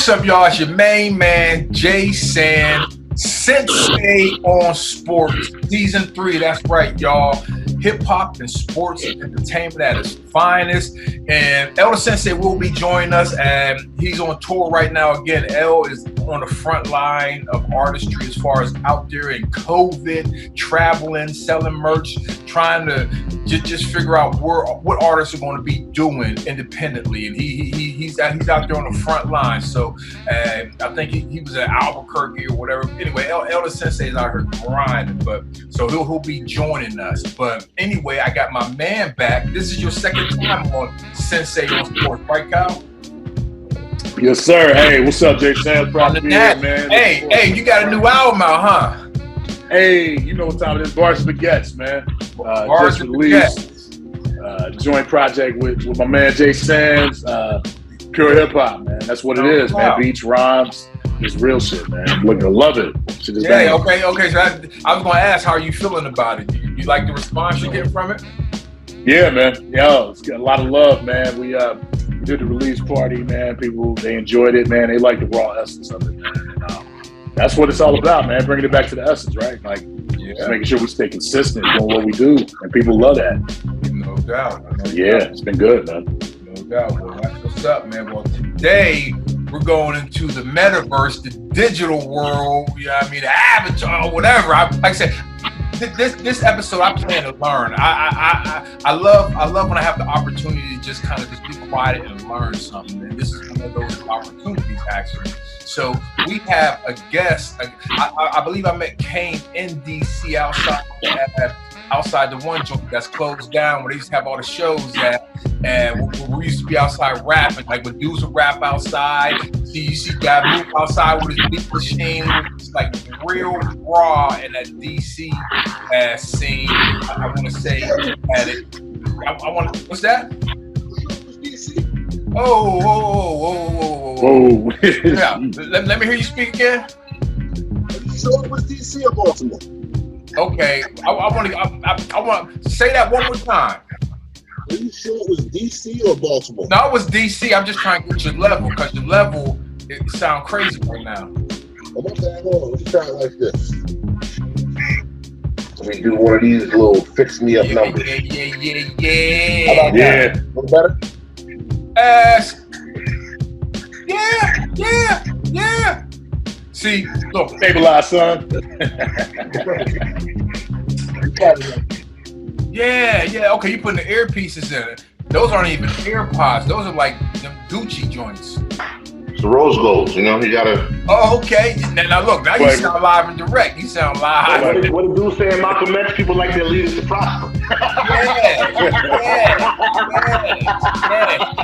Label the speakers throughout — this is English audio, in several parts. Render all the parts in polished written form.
Speaker 1: what's up, y'all? It's your main man, Jay San, Sensei on Sports, Season 3. That's right, y'all. Hip-hop and sports and entertainment at its finest. And Elder Sensei will be joining us, and he's on tour right now. Again, El is on the front line of artistry as far as out there in COVID, traveling, selling merch, trying to just figure out what artists are going to be doing independently. And he's out there on the front line. So I think he was at Albuquerque or whatever. Anyway, Elder Sensei is out here grinding, but so he'll be joining us. But anyway, I got my man back. This is your second time on Sensei on Sports, right, Kyle?
Speaker 2: Yes, sir. Hey, what's up, Jay Sam? Proud to be here, man.
Speaker 1: Hey, you got a new album out, huh?
Speaker 2: Hey, you know what time it is. Bars Baguettes, man.
Speaker 1: Bars
Speaker 2: just released joint project with my man Jay Sands. Pure hip hop, man. That's what it is, man. Beats, rhymes. It's real shit, man. I'm looking to love it. Shit is bang.
Speaker 1: Okay. So I was going to ask, how are you feeling about it? You like the response you're getting from it?
Speaker 2: Yeah, man. Yo, it's got a lot of love, man. We did the release party, man. People, they enjoyed it, man. They like the raw essence of it, man. And, that's what it's all about, man. Bringing it back to the essence, right? Like, just making sure we stay consistent doing what we do, and people love that.
Speaker 1: No doubt.
Speaker 2: It's been good, man.
Speaker 1: No doubt. Well, that's what's up, man. Well, today we're going into the metaverse, the digital world. You know what I mean? The avatar, whatever. Like I said, this episode I plan to learn. I love when I have the opportunity to just kind of just be quiet and learn something. And this is one of those opportunities, actually. So we have a guest. I believe I met Kane in DC outside the one joint that's closed down where they used to have all the shows at, and we used to be outside rapping, like when dudes would rap outside. You see guy move outside with his beat machine. It's like real raw in that DC scene. I want to say at it. I want to. What's that? Whoa. Yeah. Let me hear you speak again.
Speaker 3: Are you sure it was DC or Baltimore?
Speaker 1: Okay, I want to say that one more time.
Speaker 3: Are you sure it was DC or Baltimore?
Speaker 1: No, it was DC. I'm just trying to get your level, because your level, it sounds crazy right now.
Speaker 3: Okay, hold on. Let me try it like this. Let me do one of these little fix-me-up numbers.
Speaker 1: Yeah.
Speaker 3: How about that? A little better?
Speaker 1: Yeah. See, look.
Speaker 2: Stabilize, son.
Speaker 1: Yeah. Okay, you putting the earpieces in it. Those aren't even AirPods. Those are like them Gucci joints.
Speaker 3: The rose golds, you gotta.
Speaker 1: Oh, okay. Now look, now you sound live and direct. You sound live.
Speaker 3: What the dude saying, Malcolm X, people like their leaders to prosper.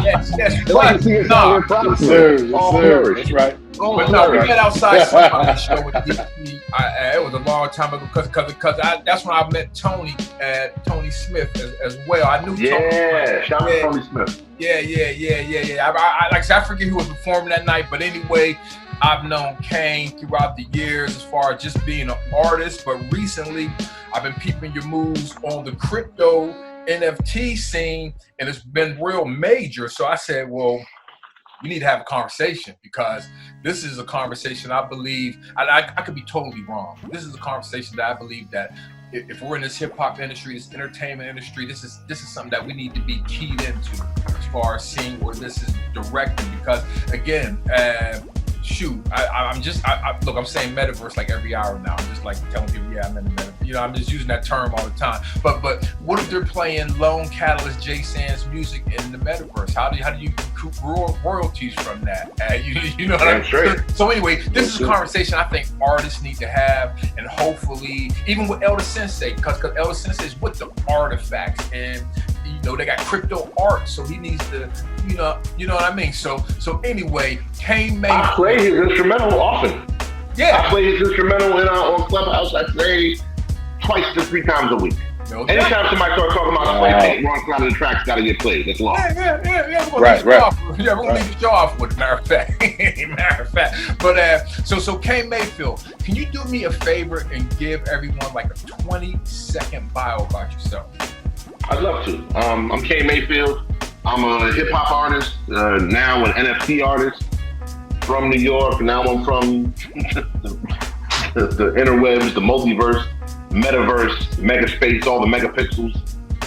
Speaker 1: Yes.
Speaker 3: But,
Speaker 2: Yes, sir. That's right.
Speaker 1: But no, we met outside somebody's show with DC. It was a long time ago because that's when I met Tony Smith as well. I knew Tony.
Speaker 3: Shout out to Tony Smith.
Speaker 1: Yeah. Like I said, I forget who was performing that night, but anyway, I've known Kane throughout the years as far as just being an artist, but recently I've been peeping your moves on the crypto NFT scene, and it's been real major. So I said, well, we need to have a conversation, because this is a conversation I believe, I could be totally wrong. This is a conversation that I believe that if we're in this hip hop industry, this entertainment industry, this is something that we need to be keyed into as far as seeing where this is directed. Because again, I'm saying metaverse like every hour now. I'm just like telling people, I'm in the metaverse. I'm just using that term all the time. But what if they're playing Lone Catalyst, Jay Sands music in the metaverse? How do you recoup royalties from that? You know what I'm saying? So anyway, this is a conversation I think artists need to have, and hopefully even with Elder Sensei, because Elder Sensei is with the artifacts, and they got crypto art, so he needs to, you know what I mean. So anyway, Kane Mayfield.
Speaker 3: I play his instrumental often.
Speaker 1: Yeah,
Speaker 3: I play his instrumental on Clubhouse. I say twice to 3 times a week. Anytime somebody starts talking about play, wrong side of the track's got to get played. That's law.
Speaker 1: Yeah.
Speaker 2: Right.
Speaker 1: We're gonna leave the show off with matter of fact. But so Kane Mayfield, can you do me a favor and give everyone like a 20-second bio about yourself?
Speaker 3: I'd love to. I'm Kane Mayfield. I'm a hip hop artist, now an NFT artist. from New York. Now I'm from the interwebs, the multiverse, metaverse, megaspace, all the megapixels.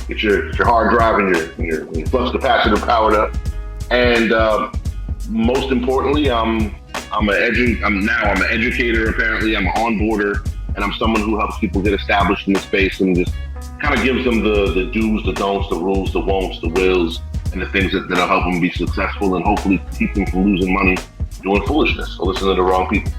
Speaker 3: Get your hard drive and your flux capacitor powered up. And most importantly, I'm an educator. Apparently, I'm an onboarder, and I'm someone who helps people get established in the space and just kind of gives them the do's, the don'ts, the rules, the won'ts, the wills, and the things that'll help them be successful and hopefully keep them from losing money doing foolishness or listening to the wrong people.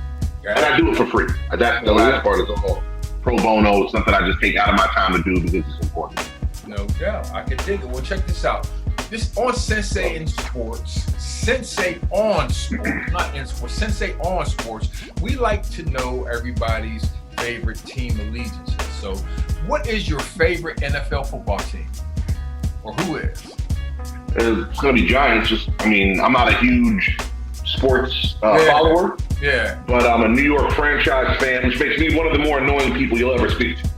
Speaker 3: And I do it for free. That's the last part is all pro bono. It's something I just take out of my time to do because it's important.
Speaker 1: No doubt. I can dig it. Well, check this out. This on Sensei in Sports, Sensei on Sports, not in Sports, Sensei on Sports, we like to know everybody's favorite team allegiances. So what is your favorite NFL football team? Or who is?
Speaker 3: It's going to be Giants. I'm not a huge sports follower.
Speaker 1: Yeah.
Speaker 3: But I'm a New York franchise fan, which makes me one of the more annoying people you'll ever speak to.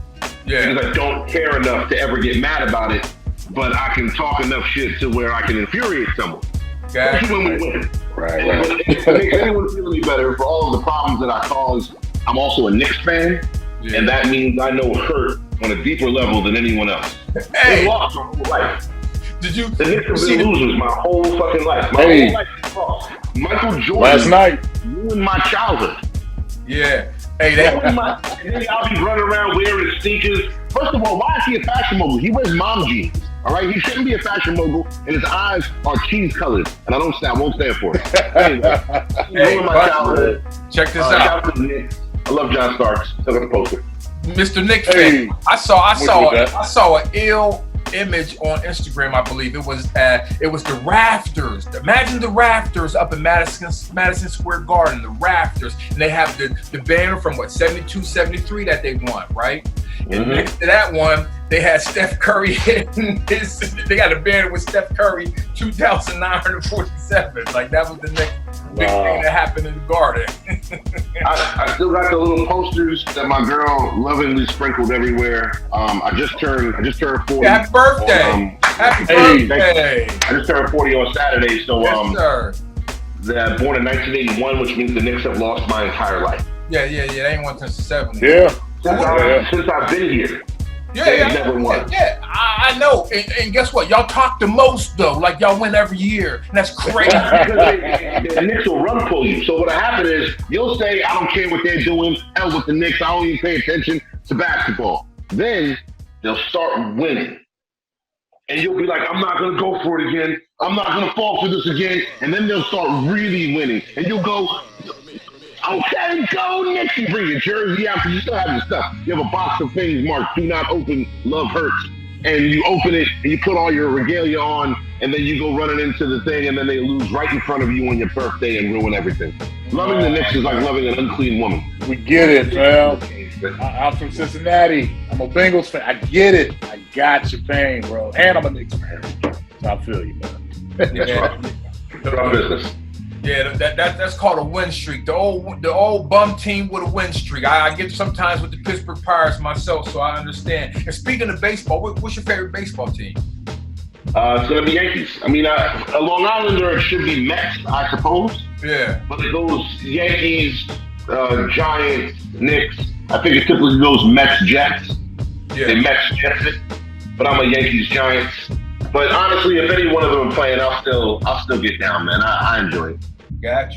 Speaker 1: Yeah.
Speaker 3: Because I don't care enough to ever get mad about it, but I can talk enough shit to where I can infuriate someone. Especially when we win.
Speaker 2: Right.
Speaker 3: If it makes anyone feel any better, for all of the problems that I cause, I'm also a Knicks fan, and that means I know hurt on a deeper level than anyone else.
Speaker 1: Hey.
Speaker 3: They lost my whole life.
Speaker 1: The
Speaker 3: Knicks have been losers my whole fucking life. My whole life is lost. Michael Jordan
Speaker 2: last night
Speaker 3: ruined my childhood.
Speaker 1: Yeah. Hey,
Speaker 3: and then I'll be running around wearing sneakers. First of all, why is he a fashion mogul? He wears mom jeans. All right, he shouldn't be a fashion mogul, and his eyes are cheese colored, and I won't stand for it. Anyway, my childhood.
Speaker 1: Check this out.
Speaker 3: Shout out to Nick. I love John Starks. Look at the poster.
Speaker 1: Mr. Nick fan. I saw an ill image on Instagram. I believe it was the rafters. Imagine the rafters up in Madison Square Garden. The rafters, and they have the banner from 72, 73 that they won, right? And next to that one, they had Steph Curry in his. They got a banner with Steph Curry 2,947. Like that was the next big thing that happened in the Garden.
Speaker 3: I still got the little posters that my girl lovingly sprinkled everywhere. I just turned 40.
Speaker 1: Happy birthday! Happy birthday!
Speaker 3: I just turned 40 on Saturday, so
Speaker 1: yes, sir.
Speaker 3: Born in 1981, which means the Knicks have lost my entire life.
Speaker 1: Yeah. They ain't won since the 70s.
Speaker 2: Yeah.
Speaker 3: Since I've been here.
Speaker 1: Yeah,
Speaker 3: never won.
Speaker 1: Yeah, I know. And guess what? Y'all talk the most though. Like y'all win every year, and that's crazy.
Speaker 3: The Knicks will run pull you. So what'll happen is you'll say, "I don't care what they're doing. Hell with the Knicks. I don't even pay attention to basketball." Then they'll start winning, and you'll be like, "I'm not gonna go for it again. I'm not gonna fall for this again." And then they'll start really winning, and you'll go, "Okay, go Knicks." You bring your jersey out because you still have your stuff. You have a box of things marked "Do not open, love hurts," and you open it and you put all your regalia on, and then you go running into the thing, and then they lose right in front of you on your birthday and ruin everything. Loving the Knicks is like loving an unclean woman.
Speaker 2: We get it, man. I'm from Cincinnati. I'm a Bengals fan. I get it. I got your pain, bro. And I'm a Knicks fan. So I feel you, man.
Speaker 1: Yeah.
Speaker 3: Tough business.
Speaker 1: Yeah, that's called a win streak. The old bum team with a win streak. I get sometimes with the Pittsburgh Pirates myself, so I understand. And speaking of baseball, what's your favorite baseball team?
Speaker 3: It's going to be Yankees. I mean, a Long Islander, it should be Mets, I suppose.
Speaker 1: Yeah.
Speaker 3: But it goes Yankees, Giants, Knicks. I think it typically goes Mets, Jets.
Speaker 1: Yeah.
Speaker 3: They Mets, Jets it. But I'm a Yankees, Giants. But honestly, if any one of them are playing, I'll still get down, man. I enjoy it.
Speaker 1: Got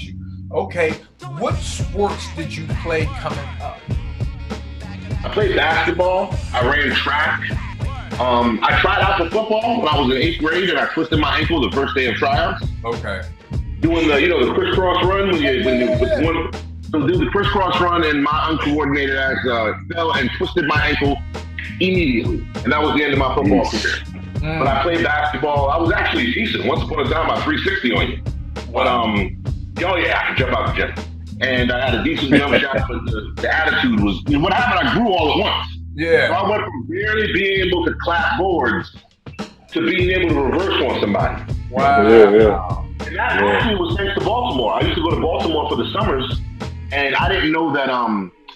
Speaker 1: you. Okay, what sports did you play coming up?
Speaker 3: I played basketball. I ran track. I tried out for football when I was in 8th grade, and I twisted my ankle the first day of tryouts.
Speaker 1: Okay.
Speaker 3: Doing the crisscross run so do the crisscross run, and my uncoordinated ass fell and twisted my ankle immediately, and that was the end of my football career. But I played basketball. I was actually decent. Once upon a time, I 360 on you. But I could jump out the gym, and I had a decent jump shot. But the attitude was, what happened? I grew all at once.
Speaker 1: Yeah.
Speaker 3: So I went from barely being able to clap boards to being able to reverse on somebody.
Speaker 1: Wow.
Speaker 2: Yeah.
Speaker 3: And that actually was thanks to Baltimore. I used to go to Baltimore for the summers, and I didn't know that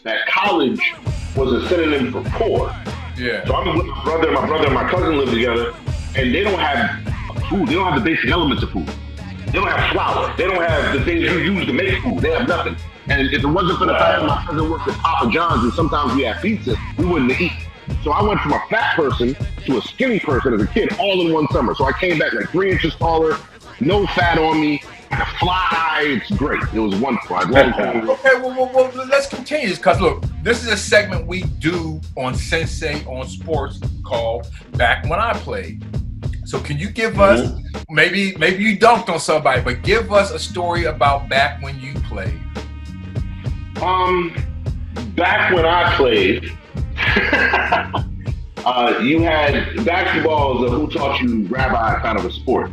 Speaker 3: that college was a synonym for poor.
Speaker 1: Yeah.
Speaker 3: So I'm with my brother and my cousin live together, and they don't have food. They don't have the basic elements of food. They don't have flour. They don't have the things you use to make food. They have nothing. And if it wasn't for the fact that my cousin worked at Papa John's and sometimes we had pizza, we wouldn't have eaten. So I went from a fat person to a skinny person as a kid all in one summer. So I came back like 3 inches taller, no fat on me, I could fly. It's great. It was wonderful.
Speaker 1: Okay, well, let's continue this because look, this is a segment we do on Sensei on Sports called Back When I Played. So can you give us, maybe you dunked on somebody, but give us a story about back when you played.
Speaker 3: Back when I played, you had basketball as a who taught you rabbi kind of a sport.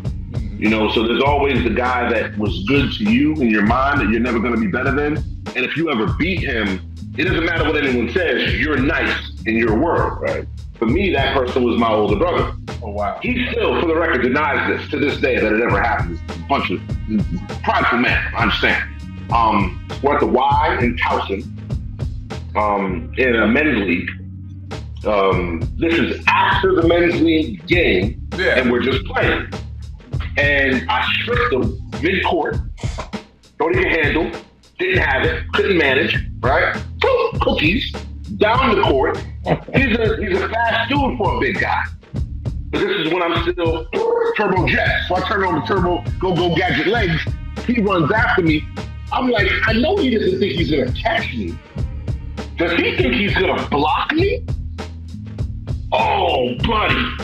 Speaker 3: You know, so there's always the guy that was good to you in your mind that you're never going to be better than. And if you ever beat him, it doesn't matter what anyone says, you're nice in your world, right? For me, that person was my older brother.
Speaker 1: Oh, wow.
Speaker 3: He still, for the record, denies this to this day that it ever happened. He's a bunch of prideful man, I understand. We're at the Y in Towson in a men's league. This is after the men's league game, and we're just playing. And I stripped him mid-court, don't even handle, didn't have it, couldn't manage, right? Cookies, down the court. He's a fast dude for a big guy. But this is when I'm still turbo jet. So I turn on the turbo, go gadget legs. He runs after me. I'm like, I know he doesn't think he's gonna catch me. Does he think he's gonna block me? Oh, buddy.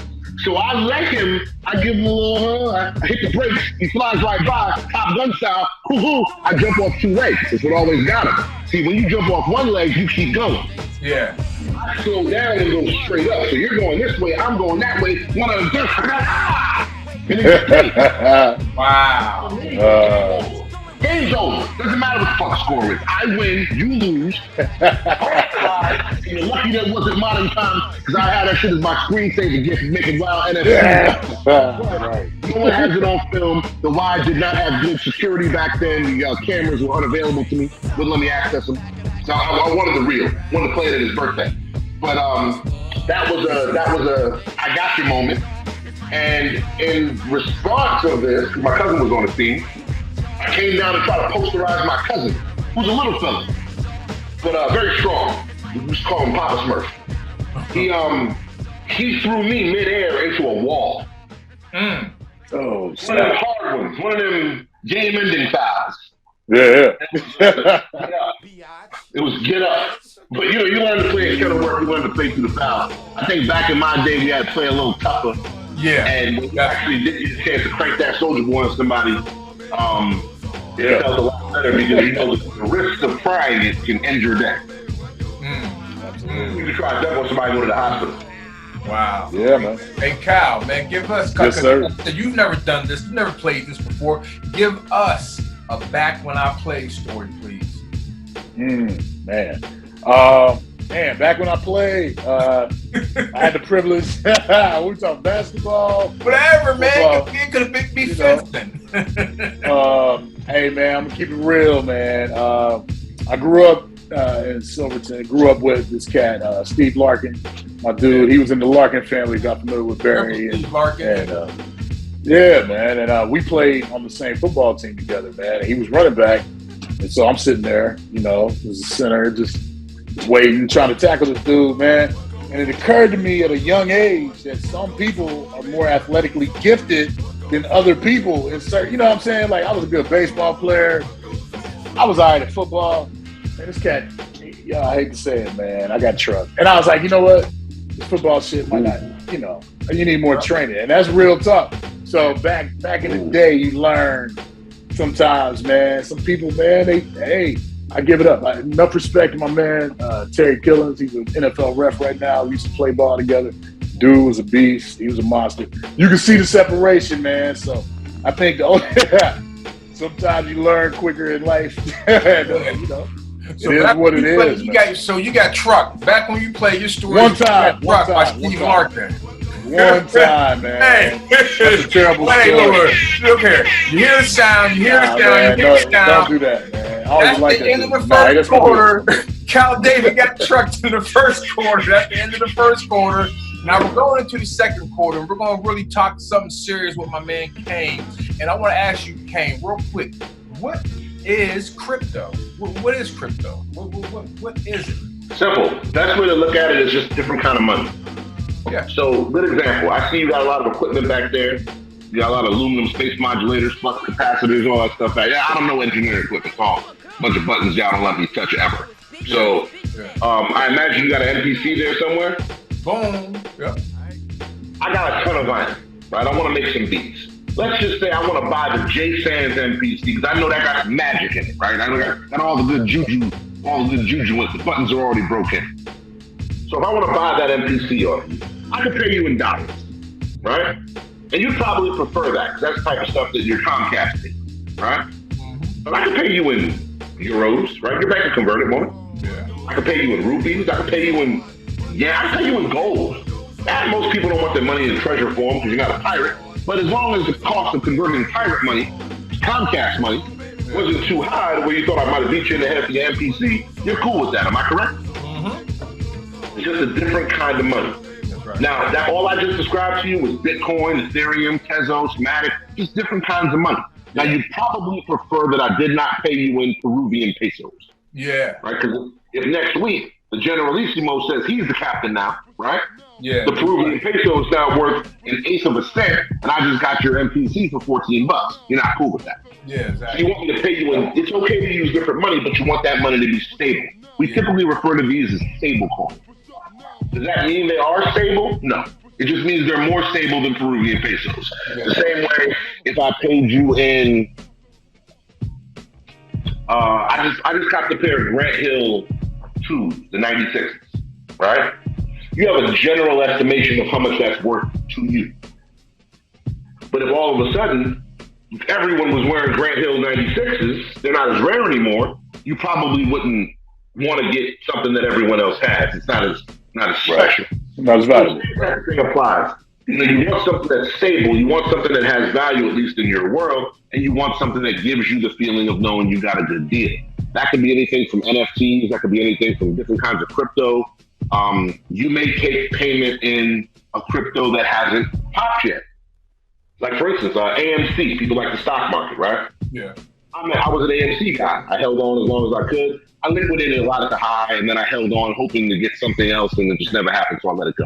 Speaker 3: So I let him, I give him a little, I hit the brakes, he flies right by, Top Gun style, I jump off 2 legs. That's what always got him. See, when you jump off 1 leg, you keep going.
Speaker 1: Yeah.
Speaker 3: I slow down and go straight up. So you're going this way, I'm going that way, one of them just, and it's
Speaker 1: wow.
Speaker 3: Game's over. Doesn't matter what the fuck score is. I win, you lose. You're lucky that wasn't modern times because I had that shit as my screensaver gift making wild NFC. Right. No one has it on film. The Y did not have good security back then. The cameras were unavailable to me. Wouldn't let me access them. So I wanted the real. Wanted to play it at his birthday. But that was a I got you moment. And in response to this, my cousin was on the team. I came down to try to posterize my cousin, who's a little fella, but very strong. We used to call him Papa Smurf. He threw me midair into a wall.
Speaker 2: Oh,
Speaker 3: one of them hard ones, one of them game-ending fouls.
Speaker 2: Yeah.
Speaker 3: It was get up. But you learn to play instead of work, you learn to play through the foul. I think back in my day, we had to play a little tougher.
Speaker 1: Yeah.
Speaker 3: And we actually did get a chance to crank that soldier boy on somebody. It felt a lot better because the risk of trying it can end your day. You can try to dump on somebody and go to the hospital.
Speaker 1: Wow.
Speaker 2: Yeah, man.
Speaker 1: Hey, Kyle, man, give us,
Speaker 2: yes, sir.
Speaker 1: You've never done this, you've never played this before. Give us a Back When I Played story, please.
Speaker 2: Man, back when I played, I had the privilege. We talk basketball,
Speaker 1: whatever, man.
Speaker 2: Football,
Speaker 1: it could have been fencing.
Speaker 2: Hey, man, I'm gonna keep it real, man. I grew up in Silverton. Grew up with this cat, Steve Larkin, my dude. He was in the Larkin family. Got familiar with Barry and
Speaker 1: Larkin.
Speaker 2: And yeah, man. And we played on the same football team together, man. And he was running back, and so I'm sitting there, as a center, just waiting, trying to tackle this dude, man. And it occurred to me at a young age that some people are more athletically gifted than other people. And you know what I'm saying? Like, I was a good baseball player. I was all right at football. And this cat, I hate to say it, man, I got trucked. And I was like, you know what? This football shit might not, you need more training. And that's real talk. So back in the day, you learn sometimes, man. Some people, man, I give it up. Enough respect to my man, Terry Killens. He's an NFL ref right now. We used to play ball together. Dude was a beast. He was a monster. You can see the separation, man. So I think sometimes you learn quicker in life.
Speaker 1: So
Speaker 2: it is what it is.
Speaker 1: You got trucked. Back when you played your story.
Speaker 2: One time
Speaker 1: by Steve Larkin.
Speaker 2: One time, man. That's a terrible story.
Speaker 1: Look here. You hear the sound. You hear the sound.
Speaker 2: Don't do that, man.
Speaker 1: That's the end of the first quarter. Cal David got trucked in the first quarter. That's the end of the first quarter. Now we're going into the second quarter, and we're going to really talk something serious with my man Kane. And I want to ask you, Kane, real quick, what is crypto? What is crypto? What is it?
Speaker 3: Simple. Best way to look at it is just a different kind of money.
Speaker 1: Yeah.
Speaker 3: So, good example. I see you got a lot of equipment back there. You got a lot of aluminum space modulators, flux capacitors, all that stuff. Yeah, I don't know engineering equipment. It's all a bunch of buttons y'all don't let me touch ever. So, I imagine you got an MPC there somewhere.
Speaker 1: Boom. Yep.
Speaker 3: I got a ton of vinyl, right? I want to make some beats. Let's just say I want to buy the J Sands MPC because I know that got magic in it, right? I got all the good juju, with the buttons are already broken. So if I want to buy that MPC off you, I can pay you in dollars, right? And you'd probably prefer that because that's the type of stuff that your Comcast pays, right? But I can pay you in euros, right? Your bank can convert it, won't it?
Speaker 1: Yeah.
Speaker 3: I can pay you in rupees. I can pay you in, I can pay you in gold. And most people don't want their money in treasure form because you're not a pirate. But as long as the cost of converting pirate money, Comcast money, wasn't too high to where you thought I might have beat you in the head for your MPC, you're cool with that. Am I correct? It's just a different kind of money.
Speaker 1: Right.
Speaker 3: Now, that all I just described to you was Bitcoin, Ethereum, Tezos, Matic, just different kinds of money. Now, you probably prefer that I did not pay you in Peruvian pesos.
Speaker 1: Yeah.
Speaker 3: Right? Because if next week the Generalissimo says he's the captain now, right?
Speaker 1: Yeah.
Speaker 3: The Peruvian peso is now worth an eighth of a cent, and I just got your MPC for $14. You're not cool with that.
Speaker 1: Yeah, exactly.
Speaker 3: So you want me to pay you in, it's okay to use different money, but you want that money to be stable. We typically refer to these as stable coins. Does that mean they are stable? No. It just means they're more stable than Peruvian pesos.
Speaker 1: Yeah.
Speaker 3: The same way if I paid you in, I just got the pair of Grant Hill 2s, the 96s, right? You have a general estimation of how much that's worth to you. But if all of a sudden, if everyone was wearing Grant Hill 96s, they're not as rare anymore, you probably wouldn't want to get something that everyone else has. It's not as special.
Speaker 2: Not as valuable.
Speaker 3: That thing applies. You want something that's stable, you want something that has value, at least in your world, and you want something that gives you the feeling of knowing you got a good deal. That could be anything from NFTs, that could be anything from different kinds of crypto. You may take payment in a crypto that hasn't popped yet. Like for instance, AMC, people like the stock market, right?
Speaker 1: Yeah.
Speaker 3: I was an AMC guy. I held on as long as I could. I liquidated a lot at the high, and then I held on hoping to get something else, and it just never happened, so I let it go.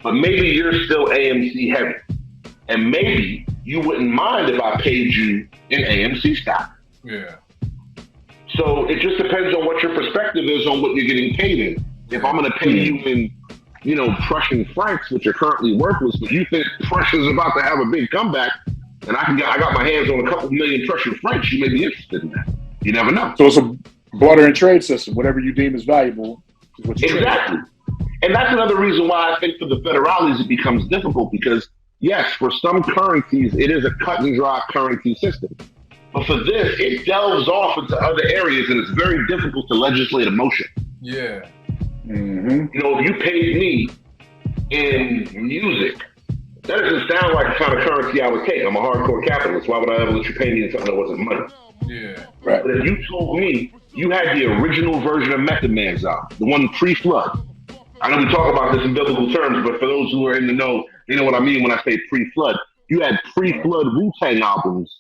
Speaker 3: But maybe you're still AMC heavy, and maybe you wouldn't mind if I paid you in AMC stock.
Speaker 1: Yeah.
Speaker 3: So it just depends on what your perspective is on what you're getting paid in. If I'm going to pay you in, Prussian francs, which are currently worthless, but you think Prussia's about to have a big comeback, and I got my hands on a couple million Prussian francs, you may be interested in that. You never know.
Speaker 2: So it's a barter and trade system. Whatever you deem is valuable is what you
Speaker 3: exactly.
Speaker 2: trade.
Speaker 3: And that's another reason why I think for the federales it becomes difficult because, yes, for some currencies, it is a cut and dry currency system. But for this, it delves off into other areas, and it's very difficult to legislate emotion.
Speaker 1: Yeah.
Speaker 3: Mm-hmm. If you paid me in music, that doesn't sound like the kind of currency I would take. I'm a hardcore capitalist. Why would I ever let you pay me in something that wasn't money?
Speaker 1: Yeah.
Speaker 3: Right. But if you told me you had the original version of Method Man's album, the one pre-flood. I know we talk about this in biblical terms, but for those who are in the know, they know what I mean when I say pre-flood. You had pre-flood Wu-Tang albums.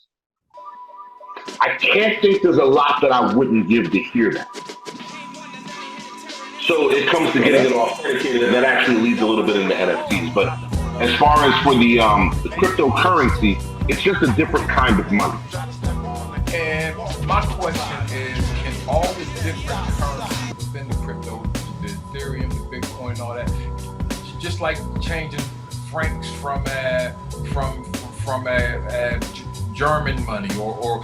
Speaker 3: I can't think there's a lot that I wouldn't give to hear that. So it comes to getting it authenticated, and that actually leads a little bit into NFTs. But as far as for the cryptocurrency, it's just a different kind of money.
Speaker 1: And my question is, can all the different currencies within the crypto, the Ethereum, the Bitcoin, all that, just like changing francs from German money or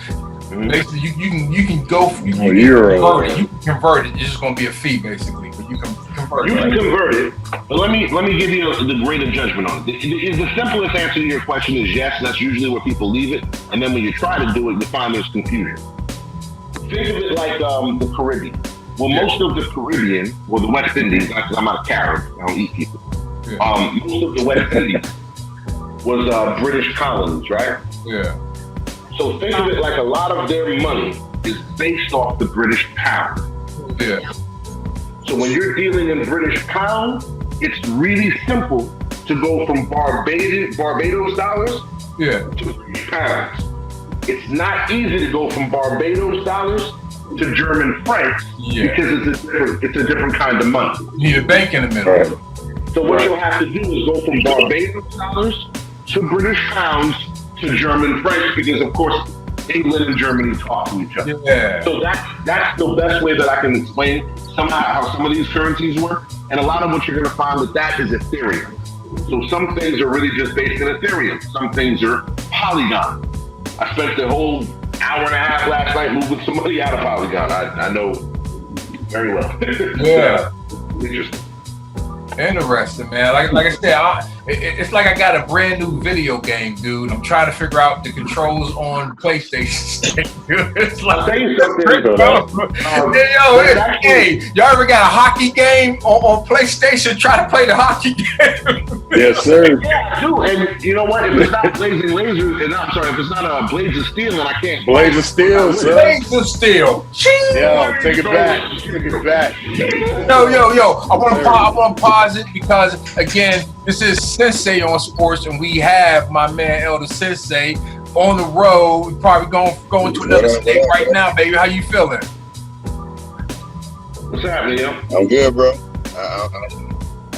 Speaker 1: basically you can go you can convert it. It's just going to be a fee basically, but you can convert it.
Speaker 3: You can convert it, but let me give you the greater judgment on it. The simplest answer to your question is yes. That's usually where people leave it, and then when you try to do it, you find there's confusion. Think of it like the Caribbean. Well, most of the Caribbean, well, the West Indies, because I'm not a Carib, I don't eat people. Yeah. Most of the West Indies was British colonies, right?
Speaker 1: Yeah.
Speaker 3: So think of it like a lot of their money is based off the British pound.
Speaker 1: Yeah.
Speaker 3: So when you're dealing in British pound, it's really simple to go from Barbados dollars to British pounds. it's not easy to go from Barbados dollars to German francs because it's a different kind of money.
Speaker 1: You need a bank in the middle.
Speaker 2: Right.
Speaker 3: So what you'll have to do is go from Barbados dollars to British pounds to German francs because, of course, England and Germany talk to each other.
Speaker 1: Yeah.
Speaker 3: So that's the best way that I can explain somehow how some of these currencies work. And a lot of what you're going to find with that is Ethereum. So some things are really just based in Ethereum. Some things are Polygon. I spent the whole hour and a half last night moving some money out of Polygon. I know very well.
Speaker 1: Yeah.
Speaker 3: Interesting.
Speaker 1: Interesting, man. Like I said, it's like I got a brand new video game, dude. I'm trying to figure out the controls on PlayStation. It's like,
Speaker 3: I'll tell you something.
Speaker 1: Hey, y'all ever got a hockey game on PlayStation? Try to play the hockey game.
Speaker 2: Yes, sir.
Speaker 3: Yeah, I do. And you know what? If it's not Blazing Lasers, and I'm sorry, if it's not Blades of Steel, then I can't.
Speaker 2: Blades of Steel, sir.
Speaker 1: Blades of Steel.
Speaker 2: Yo, take it back. Take it back.
Speaker 1: Yo. I want to pause it because, again, this is Sensei on Sports, and we have my man Elder Sensei on the road. We're probably going to another state right now, baby. How you feeling?
Speaker 3: What's happening, yo?
Speaker 4: I'm good, bro.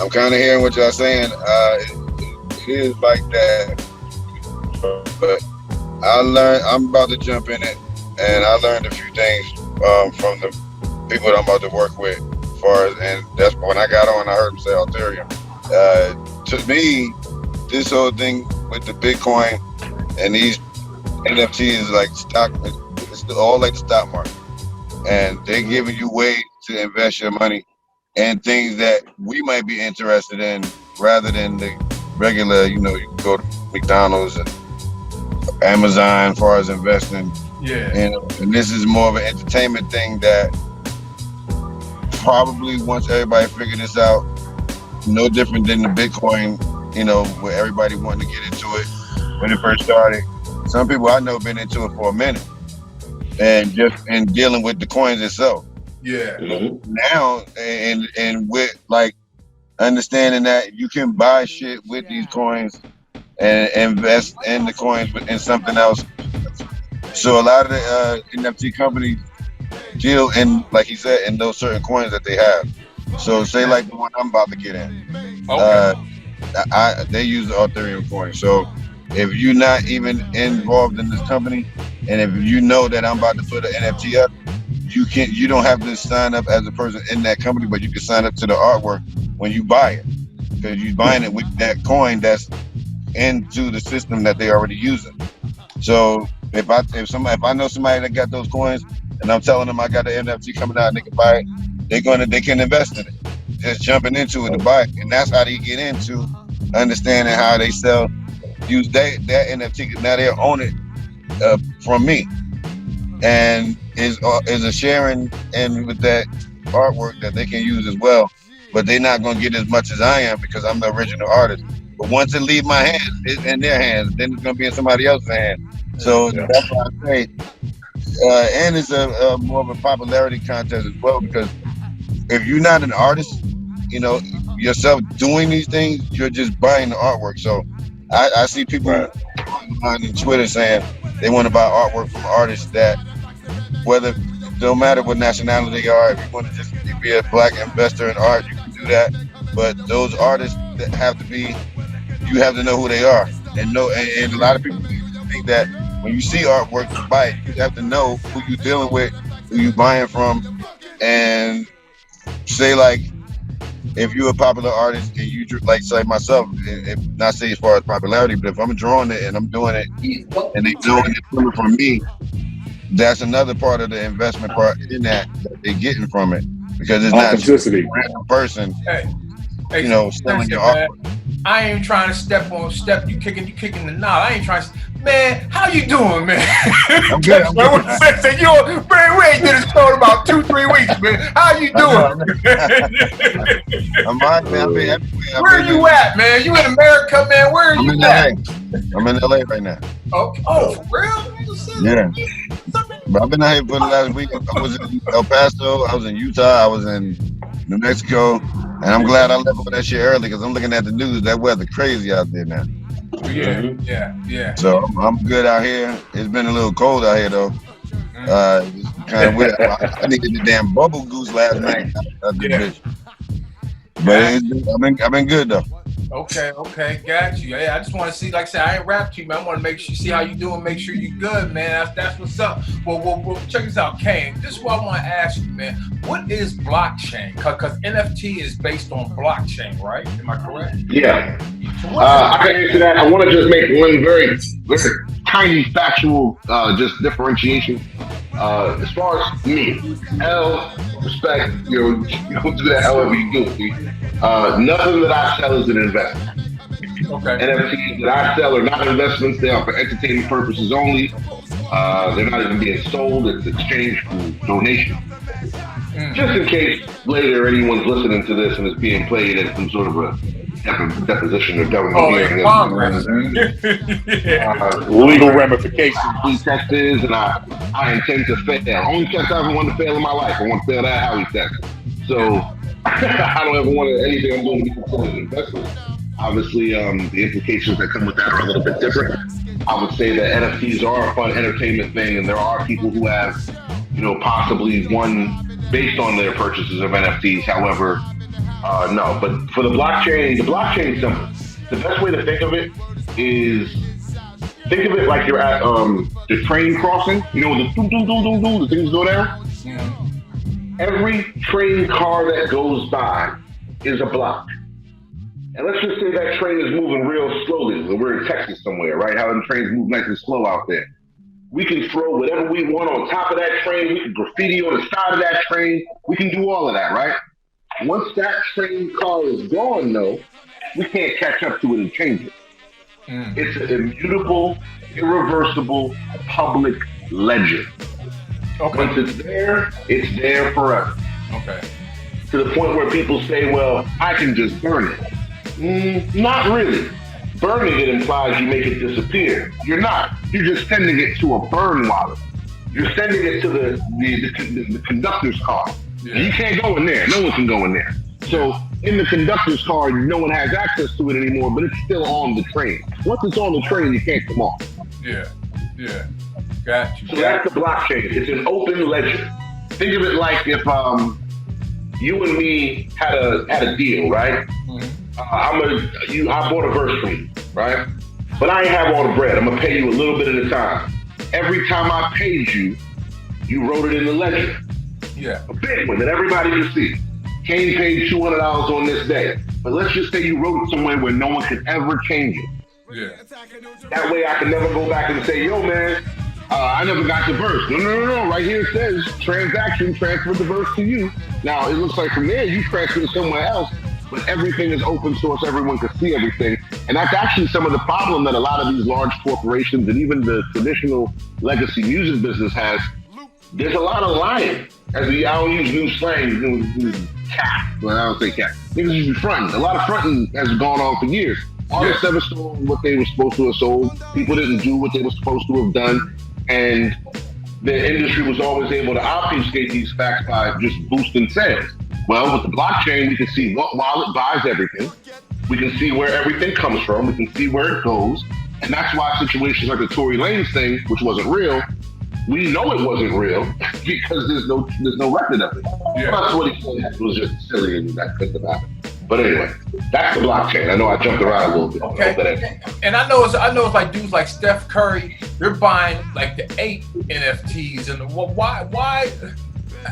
Speaker 4: I'm kind of hearing what y'all saying. It is like that, but I'm about to jump in it, and I learned a few things from the people that I'm about to work with. And that's when I got on, I heard them say Ethereum. To me, this whole thing with the Bitcoin and these NFTs is like stock. It's all like the stock market, and they're giving you ways to invest your money in things that we might be interested in, rather than the regular. You know, you can go to McDonald's and Amazon as far as investing.
Speaker 1: Yeah.
Speaker 4: And this is more of an entertainment thing that probably once everybody figure this out, no different than the Bitcoin, you know, where everybody wanted to get into it when it first started. Some people I know been into it for a minute and just in dealing with the coins itself.
Speaker 1: Yeah.
Speaker 4: Now, and with like understanding that you can buy shit with these coins and invest in the coins in something else. So a lot of the NFT companies deal in, like he said, in those certain coins that they have. So say like the one I'm about to get in.
Speaker 1: Okay.
Speaker 4: They use the Ethereum coin. So if you're not even involved in this company, and if you know that I'm about to put an NFT up, you don't have to sign up as a person in that company, but you can sign up to the artwork when you buy it, because you're buying it with that coin that's into the system that they already using. So if I know somebody that got those coins and I'm telling them I got an NFT coming out and they can buy it, they can invest in it. Just jumping into it to buy it. And that's how they get into understanding how they use that NFT. Now they own it from me. And is a sharing in with that artwork that they can use as well. But they're not gonna get as much as I am because I'm the original artist. But once it leaves my hands, it's in their hands, then it's gonna be in somebody else's hands. So that's why I say, and it's a more of a popularity contest as well, because if you're not an artist, you know, yourself doing these things, you're just buying the artwork. So I see people on Twitter saying they want to buy artwork from artists that, whether, no matter what nationality they are, if you want to just be a black investor in art, you can do that. But those artists that have to be, you have to know who they are, and a lot of people think that when you see artwork, you buy it. You have to know who you're dealing with, who you're buying from, and say like, if you're a popular artist and you like, say myself, if not say as far as popularity, but if I'm drawing it and I'm doing it and they doing it coming from me, that's another part of the investment part in that they're getting from it, because it's not just a random person,
Speaker 1: Hey,
Speaker 4: you know, selling your art.
Speaker 1: I ain't trying to step. You kicking the knot. I ain't trying to. Man, how you doing, man?
Speaker 4: I'm good. I'm good.
Speaker 1: Man, we ain't did this show in about 2-3 weeks, man. How you doing?
Speaker 4: I'm all right, man. I've been everywhere.
Speaker 1: Where are you at, man? You in America, man? Where are you at?
Speaker 4: I'm in LA right now.
Speaker 1: Oh, for real?
Speaker 4: Yeah. But I've been out here for the last week. I was in El Paso, I was in Utah, I was in New Mexico, and I'm glad I left all that shit early, because I'm looking at the news. That weather crazy out there now.
Speaker 1: Yeah.
Speaker 4: So I'm good out here. It's been a little cold out here though. It's kind of weird. I needed the damn bubble goose last night. Out the bitch. But I've been good though.
Speaker 1: Okay, got you. Yeah, I just want to see, like I said, I ain't rap to you, man. I want to make sure, see how you doing, make sure you good, man. That's what's up. Well, check this out, Kane. This is what I want to ask you, man. What is blockchain? Because NFT is based on blockchain, right? Am I correct?
Speaker 3: Yeah. I can answer that. I want to just make one very, very tiny factual just differentiation. As far as me, L, respect, you don't do that however you do it. Nothing that I sell is an investment.
Speaker 1: Okay.
Speaker 3: NFTs that I sell are not investments. They are for entertainment purposes only. They're not even being sold. It's exchanged for donation. Just in case later anyone's listening to this and it's being played at some sort of a deposition or government hearing.
Speaker 1: Congress.
Speaker 2: Legal ramifications.
Speaker 3: Test is, and I intend to fail. Only test I ever wanted to fail in my life. I want to fail that Howie test. So I don't ever want anything I'm doing to be considered an investment. Obviously, the implications that come with that are a little bit different. I would say that NFTs are a fun entertainment thing, and there are people who have, possibly won based on their purchases of NFTs. However, no. But for the blockchain is simple. The best way to think of it is, think of it like you're at the train crossing. The doom, doom, doom, doom, doom, the things go there. Every train car that goes by is a block. And let's just say that train is moving real slowly. We're in Texas somewhere, right? How the trains move nice and slow out there. We can throw whatever we want on top of that train. We can graffiti on the side of that train. We can do all of that, right? Once that train car is gone, though, we can't catch up to it and change it. It's an immutable, irreversible public ledger.
Speaker 1: Okay.
Speaker 3: Once it's there forever.
Speaker 1: Okay.
Speaker 3: To the point where people say, well, I can just burn it. Not really. Burning it implies you make it disappear. You're not. You're just sending it to a burn wallet. You're sending it to the conductor's car. Yeah. You can't go in there. No one can go in there. So in the conductor's car, no one has access to it anymore, but it's still on the train. Once it's on the train, you can't come off.
Speaker 1: Yeah. Got you.
Speaker 3: So that's the blockchain. It's an open ledger. Think of it like if you and me had a deal, right? I bought a verse from you, right? But I ain't have all the bread. I'm gonna pay you a little bit at a time. Every time I paid you, you wrote it in the ledger.
Speaker 1: Yeah.
Speaker 3: A big one that everybody can see. Kane paid $200 on this day. But let's just say you wrote it somewhere where no one could ever change it.
Speaker 1: Yeah.
Speaker 3: That way I can never go back and say, yo, man, I never got the verse. No. Right here it says transaction, transfer the verse to you. Now, it looks like from there you transfer it somewhere else, but everything is open source. Everyone can see everything. And that's actually some of the problem that a lot of these large corporations and even the traditional legacy music business has. There's a lot of lying. I don't use new slang, cat. Well, I don't say cat. Niggas usually fronting. A lot of fronting has gone on for years. Artists never sold what they were supposed to have sold. People didn't do what they were supposed to have done. And the industry was always able to obfuscate these facts by just boosting sales. Well, with the blockchain, we can see what wallet buys everything. We can see where everything comes from. We can see where it goes. And that's why situations like the Tory Lanez thing, which wasn't real, we know it wasn't real because there's no record of it. Yeah. That's what he said. It was just silly and that couldn't have happened. But anyway, that's the blockchain. I know I jumped around a little bit.
Speaker 1: Okay. And I know it's like dudes like Steph Curry, they're buying like the 8 NFTs and why?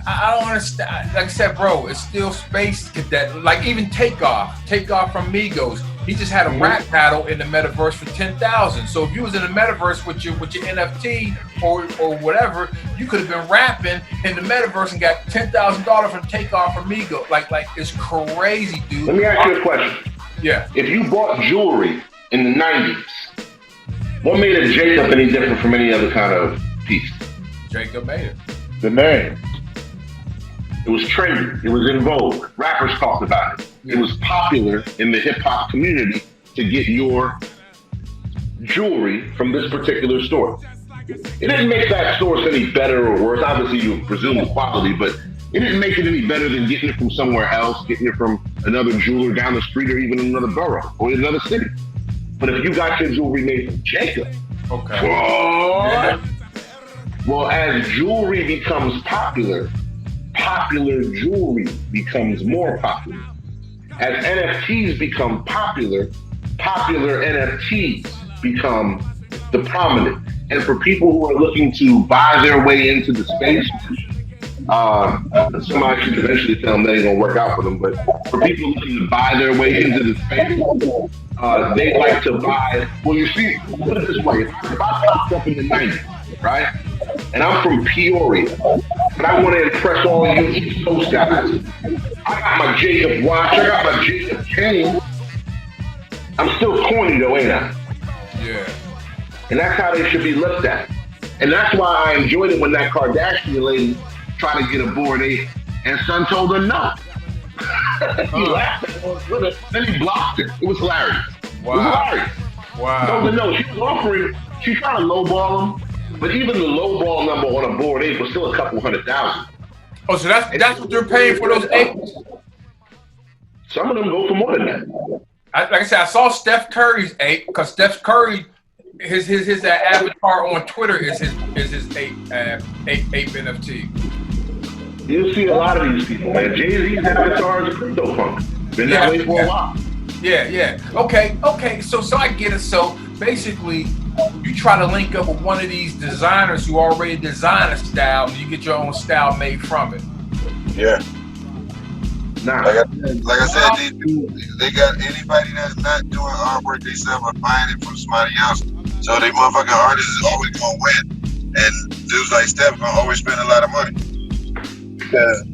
Speaker 1: I don't understand. Like I said, bro, it's still space cadet. Like even Takeoff from Migos. He just had a rap battle in the metaverse for 10,000. So if you was in the metaverse with your NFT or whatever, you could have been rapping in the metaverse and got $10,000 from Takeoff from Migos. Like it's crazy, dude.
Speaker 3: Let me ask you a question.
Speaker 1: Yeah.
Speaker 3: If you bought jewelry in the 90s, what made a Jacob any different from any other kind of piece?
Speaker 1: Jacob made it.
Speaker 2: The name.
Speaker 3: It was trendy. It was in vogue. Rappers talked about it. It was popular in the hip hop community to get your jewelry from this particular store. It didn't make that source any better or worse. Obviously, you presume the quality, but it didn't make it any better than getting it from somewhere else, getting it from another jeweler down the street or even in another borough or in another city. But if you got your jewelry made from Jacob,
Speaker 1: Okay.
Speaker 3: what? Well, as jewelry becomes popular, popular jewelry becomes more popular. As NFTs become popular, popular NFTs become the prominent. And for people who are looking to buy their way into the space, somebody should eventually tell them that ain't gonna work out for them. But for people looking to buy their way into the space, they like to buy. Well, you see, put it this way: if I popped up in the '90s, right, and I'm from Peoria, but I want to impress all you East Coast guys. I got my Jacob watch. I got my Jacob Kane. I'm still corny though, ain't I?
Speaker 1: Yeah.
Speaker 3: And that's how they should be looked at. And that's why I enjoyed it when that Kardashian lady tried to get a board eight, and son told her no. He laughed at her, then he blocked her. It was hilarious.
Speaker 1: Wow.
Speaker 3: It was hilarious.
Speaker 1: Wow.
Speaker 3: Told her no. She was offering. She trying to lowball him, but even the lowball number on a board eight was still a couple $100,000.
Speaker 1: Oh, so that's what they're paying for those eights?
Speaker 3: Some of them go for more than that.
Speaker 1: Like I said, I saw Steph Curry's eight because Steph Curry, his avatar on Twitter is his eight NFT.
Speaker 3: You'll see a lot of these people, man. Jay-Z's avatar is a crypto punk. Been that way for a while.
Speaker 1: Yeah. Okay. So I get it. So basically, you try to link up with one of these designers who already design a style, and you get your own style made from it.
Speaker 4: Yeah.
Speaker 3: Nah.
Speaker 4: Like I said, they got anybody that's not doing artwork themselves or buying it from somebody else. So they motherfucking artists is always gonna win, and dudes like Steph gonna always spend a lot of money because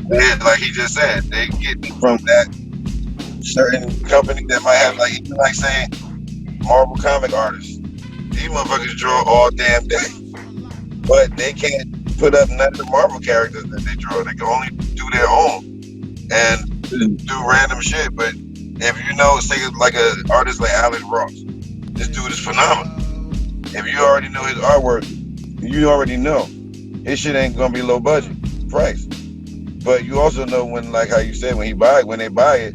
Speaker 4: like he just said, they get it from that certain company that might have like saying Marvel comic artists. These motherfuckers draw all damn day, but they can't put up none of the Marvel characters that they draw. They can only do their own and do random shit. But if you know, say like an artist like Alex Ross, this dude is phenomenal. If you already know his artwork, you already know his shit ain't gonna be low budget price. But you also know when, like how you said, when they buy it,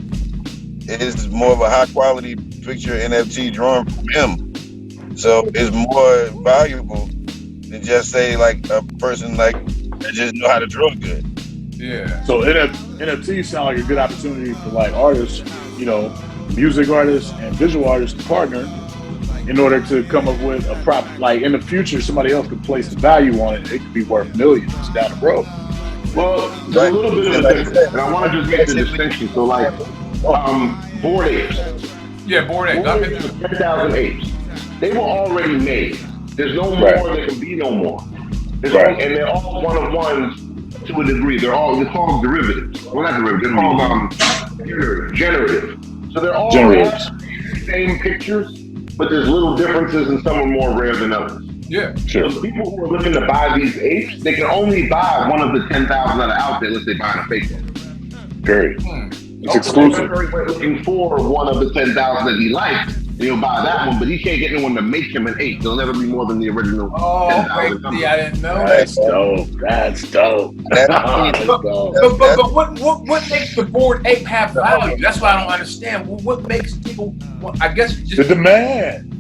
Speaker 4: it is more of a high quality picture NFT drawn from him. So it's more valuable than just say like a person like that just know how to draw good.
Speaker 1: Yeah.
Speaker 2: So NFTs sound like a good opportunity for like artists, music artists and visual artists to partner in order to come up with a prop. Like in the future, somebody else could place the value on it. It could be worth millions down the road.
Speaker 3: Well, there's a little bit of a difference, and I want to just make the distinction. So, like, board apes.
Speaker 1: Yeah, board apes.
Speaker 3: 10,000 apes. They were already made. There's no more. There can be no more. And they're all one of ones to a degree. They're called derivatives. Well, not derivatives. They're called generative. So they're all the same pictures, but there's little differences, and some are more rare than others.
Speaker 1: Yeah,
Speaker 3: sure. So people who are looking to buy these apes, they can only buy one of the 10,000 that are out there unless they buy a fake one.
Speaker 2: Period. It's exclusive.
Speaker 3: We're looking for one of the 10,000 that he likes, and he'll buy that one, but he can't get anyone to make him an ape. There'll never be more than the original 10,000.
Speaker 1: I didn't know
Speaker 2: That's dope. That's dope.
Speaker 1: But what makes the board ape have value? That's what I don't understand. What makes people? I guess just
Speaker 2: the demand.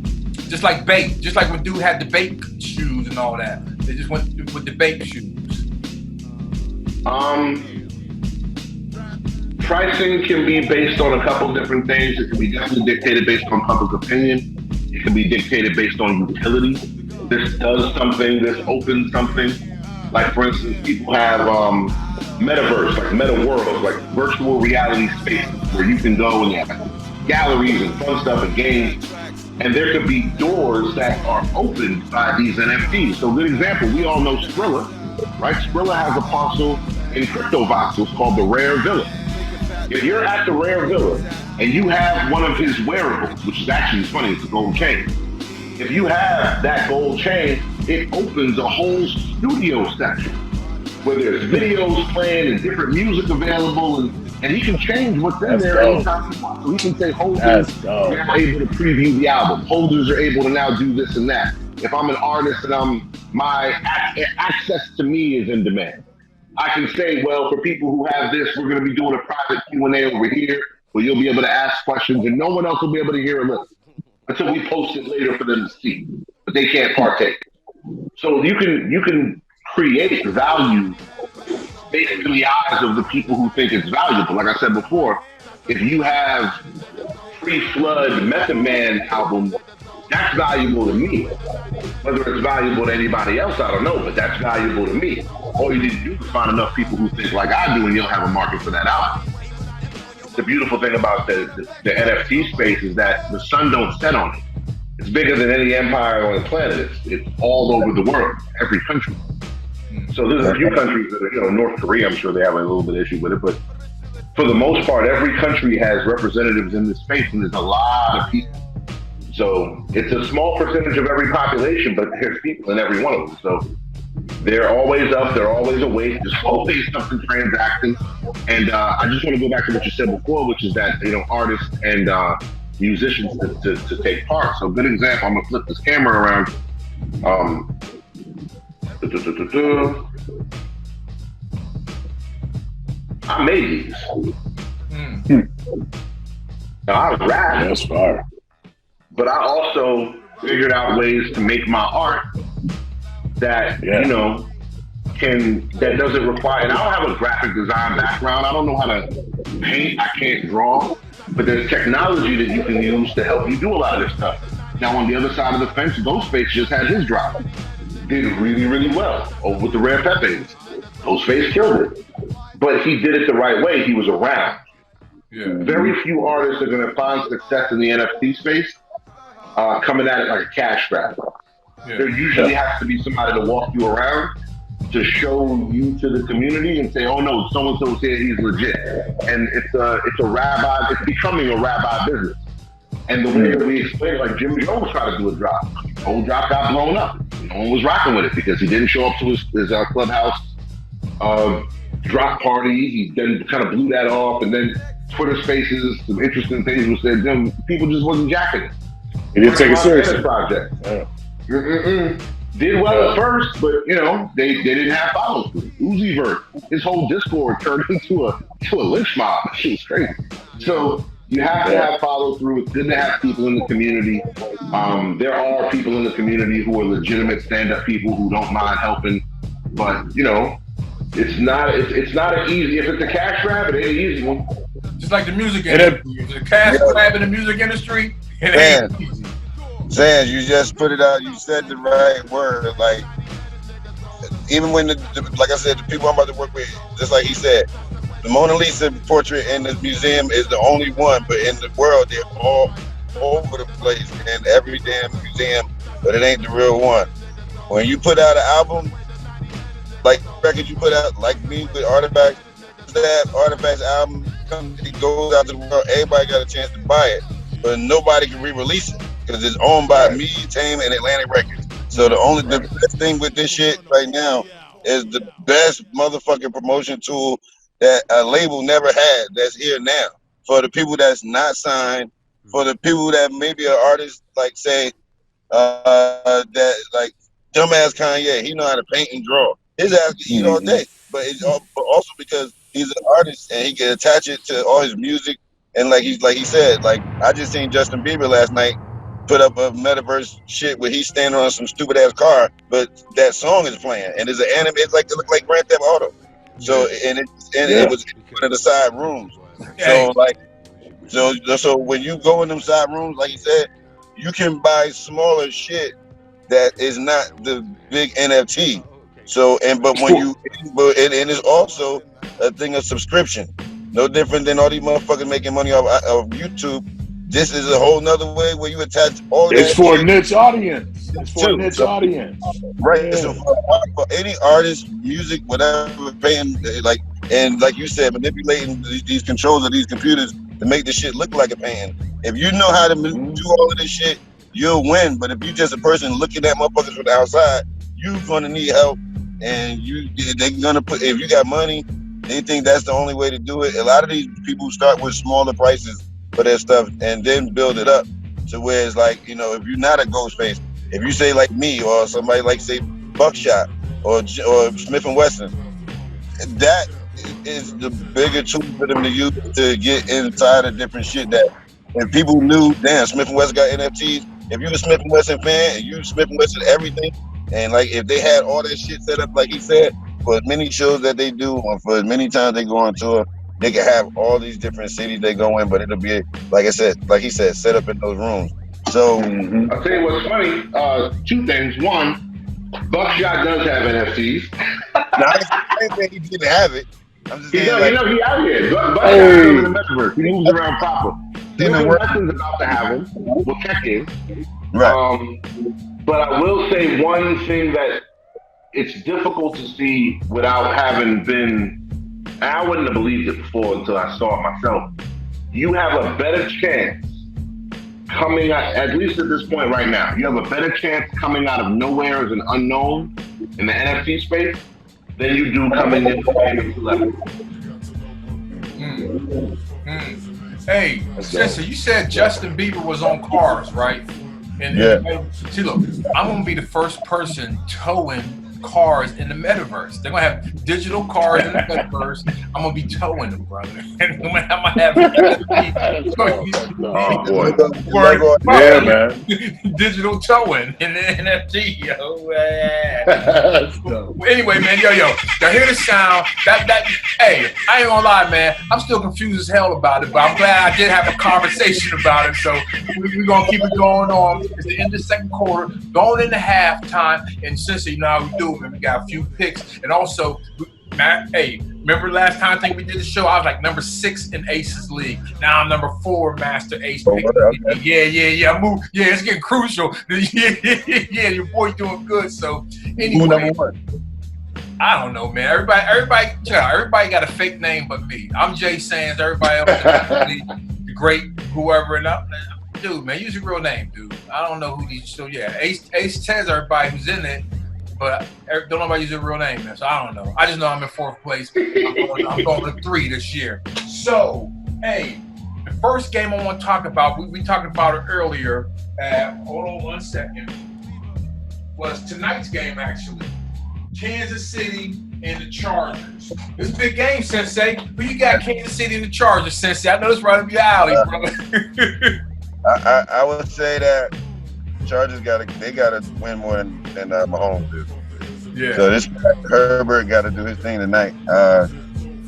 Speaker 1: Just like bait, just like when dude had the bait shoes and all that. They just went with the bait shoes.
Speaker 3: Pricing can be based on a couple different things. It can be definitely dictated based on public opinion. It can be dictated based on utility. This does something, this opens something. Like for instance, people have metaverse, like meta worlds, like virtual reality spaces where you can go and you have galleries and fun stuff and games. And there could be doors that are opened by these NFTs. So good example, we all know Skrilla, right? Skrilla has a parcel in crypto voxels called the Rare Villa. If you're at the Rare Villa and you have one of his wearables, which is actually funny, it's a gold chain. If you have that gold chain, it opens a whole studio section where there's videos playing and different music available, and he can change what's in there anytime he wants. So he can say holders are now able to preview the album. Holders are able to now do this and that. If I'm an artist and my access to me is in demand, I can say, well, for people who have this, we're going to be doing a private Q&A over here where you'll be able to ask questions and no one else will be able to hear or listen. until we post it later for them to see, but they can't partake. So you can create value based in the eyes of the people who think it's valuable. Like I said before, if you have pre-flood Method Man album, that's valuable to me. Whether it's valuable to anybody else, I don't know, but that's valuable to me. All you need to do is find enough people who think like I do, and you'll have a market for that album. The beautiful thing about the NFT space is that the sun don't set on it. It's bigger than any empire on the planet. It's all over the world, every country. So there's a few countries that are, North Korea, I'm sure they have a little bit of issue with it, but for the most part, every country has representatives in this space, and there's a lot of people. So it's a small percentage of every population, but there's people in every one of them. So they're always up, they're always awake, there's always something transacting. And I just want to go back to what you said before, which is that, artists and musicians to take part. So good example, I'm going to flip this camera around. I made these. Now I rap.
Speaker 2: That's fire.
Speaker 3: But I also figured out ways to make my art that, that doesn't require, and I don't have a graphic design background. I don't know how to paint. I can't draw. But there's technology that you can use to help you do a lot of this stuff. Now, on the other side of the fence, Ghostface just had his drop. Did really, really well over with the Rare Pepes. Ghostface killed it. But he did it the right way. He was around.
Speaker 1: Yeah.
Speaker 3: Very few artists are going to find success in the NFT space coming at it like a cash grab. Yeah. There usually has to be somebody to walk you around to show you to the community and say, oh no, so-and-so's here, he's legit. And it's it's becoming a rabbi business. And the way that we explain it, like Jim Jones tried to do a drop. Old drop got blown up. No one was rocking with it because he didn't show up to his clubhouse drop party. He then kind of blew that off, and then Twitter Spaces, some interesting things were said. Then people just wasn't jacking it.
Speaker 2: He didn't take it seriously.
Speaker 3: Project. Did well at first, but they didn't have follow through. Uzi Vert, his whole Discord turned into a lynch mob. Shit was crazy. So you have to have follow through. It's good to have people in the community. There are people in the community who are legitimate stand-up people who don't mind helping, but it's not an easy. If it's a cash grab, it ain't an easy one.
Speaker 1: Just like the music industry. If it's a cash grab in the music industry, it ain't easy.
Speaker 4: Sans, you just put it out. You said the right word. Like, even when like I said, the people I'm about to work with, just like he said, the Mona Lisa portrait in the museum is the only one, but in the world, they're all over the place in every damn museum, but it ain't the real one. When you put out an album, like records you put out, like me with Artifacts, that Artifacts album it goes out to the world, everybody got a chance to buy it, but nobody can re-release it because it's owned by me, Tame, and Atlantic Records. So the best thing with this shit right now is the best motherfucking promotion tool that a label never had that's here now. For the people that's not signed, for the people that maybe are artists, like say, that like dumbass Kanye, he know how to paint and draw. His ass can eat all day, but also because he's an artist and he can attach it to all his music. And like he said, like I just seen Justin Bieber last night put up a metaverse shit where he's standing on some stupid ass car, but that song is playing and it's an anime. It's like it looked like Grand Theft Auto. So it was in one of the side rooms. So when you go in them side rooms, like you said, you can buy smaller shit that is not the big NFT. So but it's also a thing of subscription. No different than all these motherfuckers making money off YouTube. This is a whole nother way where you attach all that.
Speaker 2: It's for a niche audience. Audience.
Speaker 4: Right. Yeah. So for any artist, music, whatever, paying and like you said, manipulating these controls of these computers to make this shit look like a painting. If you know how to do all of this shit, you'll win. But if you just a person looking at motherfuckers from the outside, you're gonna need help. And they're gonna if you got money, they think that's the only way to do it. A lot of these people start with smaller prices for their stuff and then build it up to where it's like, if you're not a Ghostface, if you say like me or somebody like say Buckshot or Smith & Wesson, that is the bigger tool for them to use to get inside of different shit that if people knew, damn, Smith and Wesson got NFTs. If you a Smith and Wesson fan and you Smith and Wesson everything, and like if they had all that shit set up like he said, for as many shows that they do, or for as many times they go on tour, they can have all these different cities they go in, but it'll be like I said, like he said, set up in those rooms. So
Speaker 3: I'll tell you what's funny. Two things. One, Buckshot does have NFTs.
Speaker 4: now I ain't saying he didn't have it. I'm just saying,
Speaker 3: He out here. Buckshot is in the metaverse. He moves around proper. Wesson's about to have him. We'll check in.
Speaker 4: Right.
Speaker 3: But I will say one thing that it's difficult to see without having been. And I wouldn't have believed it before until I saw it myself. You have a better chance coming out, at least at this point right now, you have a better chance coming out of nowhere as an unknown in the NFT space than you do coming in famous celebrity.
Speaker 1: Hey, Sensei, you said Justin Bieber was on cars, right? And see, look, I'm gonna be the first person towing cars in the metaverse. They're gonna have digital cars in the metaverse. I'm gonna be towing them, brother. And I'm gonna have digital towing in the NFT, yo. Anyway, man, yo, y'all hear the sound? Hey, I ain't gonna lie, man. I'm still confused as hell about it, but I'm glad I did have a conversation about it. So we're gonna keep it going on. It's the end of the second quarter, going into halftime, and since you know how we do. We got a few picks, and also, Matt. Hey, remember last time I think we did the show? I was like number 6 in Aces League. Now I'm number 4 Master Ace pick. Yeah. I moved. Yeah, it's getting crucial. Yeah, your boy doing good. So anyway,
Speaker 4: number 1?
Speaker 1: I don't know, man. Everybody got a fake name but me. I'm Jay Sands. Everybody else, the great whoever, and dude, man, use your real name, dude. I don't know who these. So yeah, Ace tells everybody who's in it. But don't nobody use their real name, man. So I don't know. I just know I'm in 4th place. I'm going to 3 this year. So, hey, the first game I want to talk about, we talked about it earlier. Hold on 1 second. Was tonight's game, actually. Kansas City and the Chargers. It's a big game, Sensei. Who you got, Kansas City and the Chargers, Sensei? I know it's right up your alley, brother.
Speaker 4: I would say that Chargers gotta win more than Mahomes do.
Speaker 1: Yeah.
Speaker 4: So this Herbert got to do his thing tonight.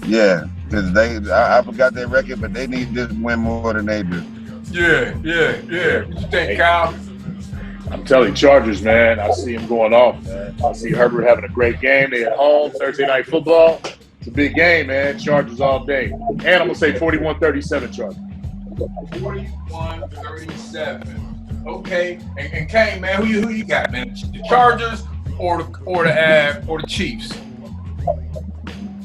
Speaker 4: Because I forgot their record, but they need this win more than they do.
Speaker 1: Yeah. What you think, Kyle?
Speaker 2: I'm telling you, Chargers, man. I see him going off, man. I see Herbert having a great game. They at home, Thursday night football. It's a big game, man. Chargers all day. And I'm gonna say 41-37 Chargers.
Speaker 1: 41-37. Okay, and Kane, man, who you got, man? The Chargers or the Chiefs?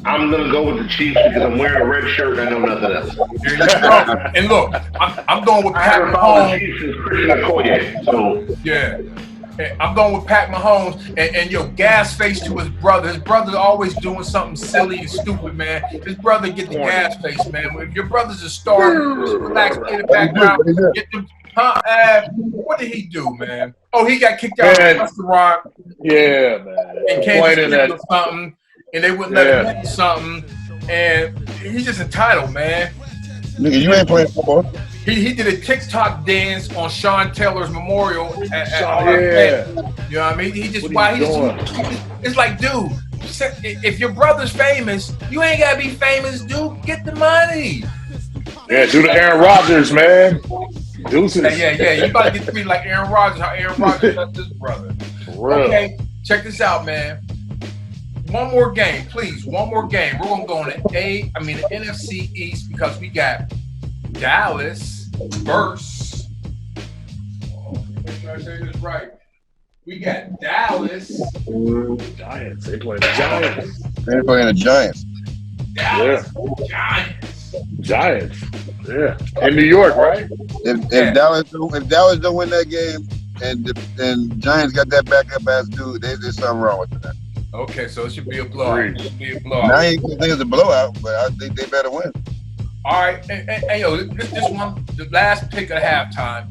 Speaker 3: I'm gonna go with the Chiefs because I'm wearing a red shirt and I know nothing else.
Speaker 1: There you go. And look, I'm going with Pat Mahomes.
Speaker 3: Chiefs is Christian Okoye, so
Speaker 1: yeah. I'm going with Pat Mahomes and gas face to his brother. His brother's always doing something silly and stupid, man. His brother get the gas face, man. If your brother's a star, just relax, get the background, get them. What did he do, man? Oh, he got kicked out of the restaurant.
Speaker 2: Yeah, man.
Speaker 1: And Kansas City or something, and they wouldn't let him do something. And he's just entitled, man.
Speaker 4: Nigga, you ain't playing football.
Speaker 1: He did a TikTok dance on Sean Taylor's memorial at
Speaker 2: yeah.
Speaker 1: You know what I mean? It's like, dude, if your brother's famous, you ain't gotta be famous, dude. Get the money.
Speaker 2: Yeah, do the Aaron Rodgers, man. Deuces.
Speaker 1: Yeah. You about to get treated like Aaron Rodgers, how Aaron Rodgers does his brother. Okay, check this out, man. One more game, please. One more game. We're gonna go on the NFC East because we got Dallas versus. Make sure I say this right. We got Dallas.
Speaker 2: Giants. They playing the Giants.
Speaker 4: They're playing the Giants.
Speaker 1: Dallas
Speaker 2: Giants. Yeah. In New York, right?
Speaker 4: If Dallas don't win that game and Giants got that backup ass dude, there's something wrong with that.
Speaker 1: Okay, so it should be a blowout.
Speaker 4: Now I ain't think it's a blowout, but I think they better win.
Speaker 1: All right, and yo, this one, the last pick of halftime.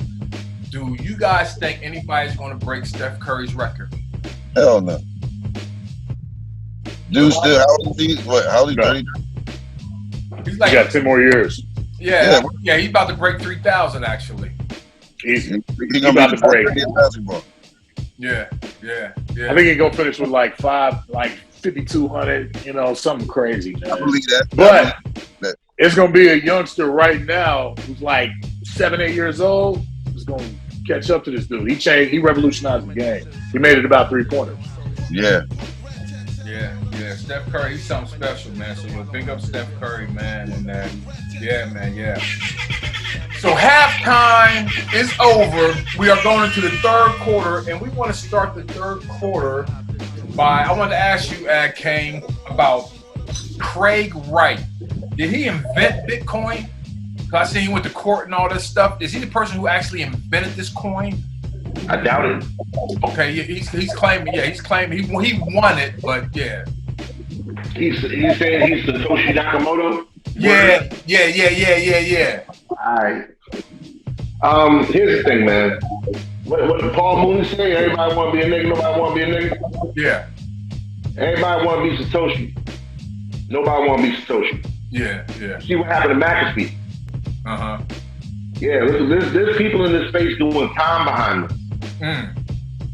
Speaker 1: Do you guys think anybody's going to break Steph Curry's record?
Speaker 4: Hell no. Dude, still, how old is he? What? How old is he? 33?
Speaker 1: He's like,
Speaker 2: he got 10 more years.
Speaker 1: Yeah. He's about to break 3,000 actually.
Speaker 2: He's
Speaker 4: He's
Speaker 2: about
Speaker 4: gonna
Speaker 2: to break.
Speaker 4: be basketball.
Speaker 1: Yeah.
Speaker 2: I think he's gonna finish with like 5,200. You know, something crazy, man.
Speaker 4: I believe that.
Speaker 2: But it's gonna be a youngster right now who's like 7, 8 years old. Who's gonna catch up to this dude. He revolutionized the game. He made it about 3-pointers.
Speaker 4: Yeah.
Speaker 1: Steph Curry, he's something special, man. So big up Steph Curry, man. And yeah. So halftime is over. We are going into the third quarter, and we want to start the third quarter I want to ask you, Kane, about Craig Wright. Did he invent Bitcoin? Because I see he went to court and all this stuff. Is he the person who actually invented this coin?
Speaker 3: I doubt it.
Speaker 1: Okay, he's claiming. Yeah, he's claiming he won it, but yeah.
Speaker 3: He's saying he's Satoshi Nakamoto.
Speaker 1: Yeah.
Speaker 3: All right. Here's the thing, man. What did Paul Mooney say? Everybody want to be a nigga. Nobody want to be a nigga.
Speaker 1: Yeah.
Speaker 3: Everybody want to be Satoshi. Nobody want to be Satoshi.
Speaker 1: Yeah.
Speaker 3: See what happened to McAfee. Yeah, listen, there's people in this space doing time behind them.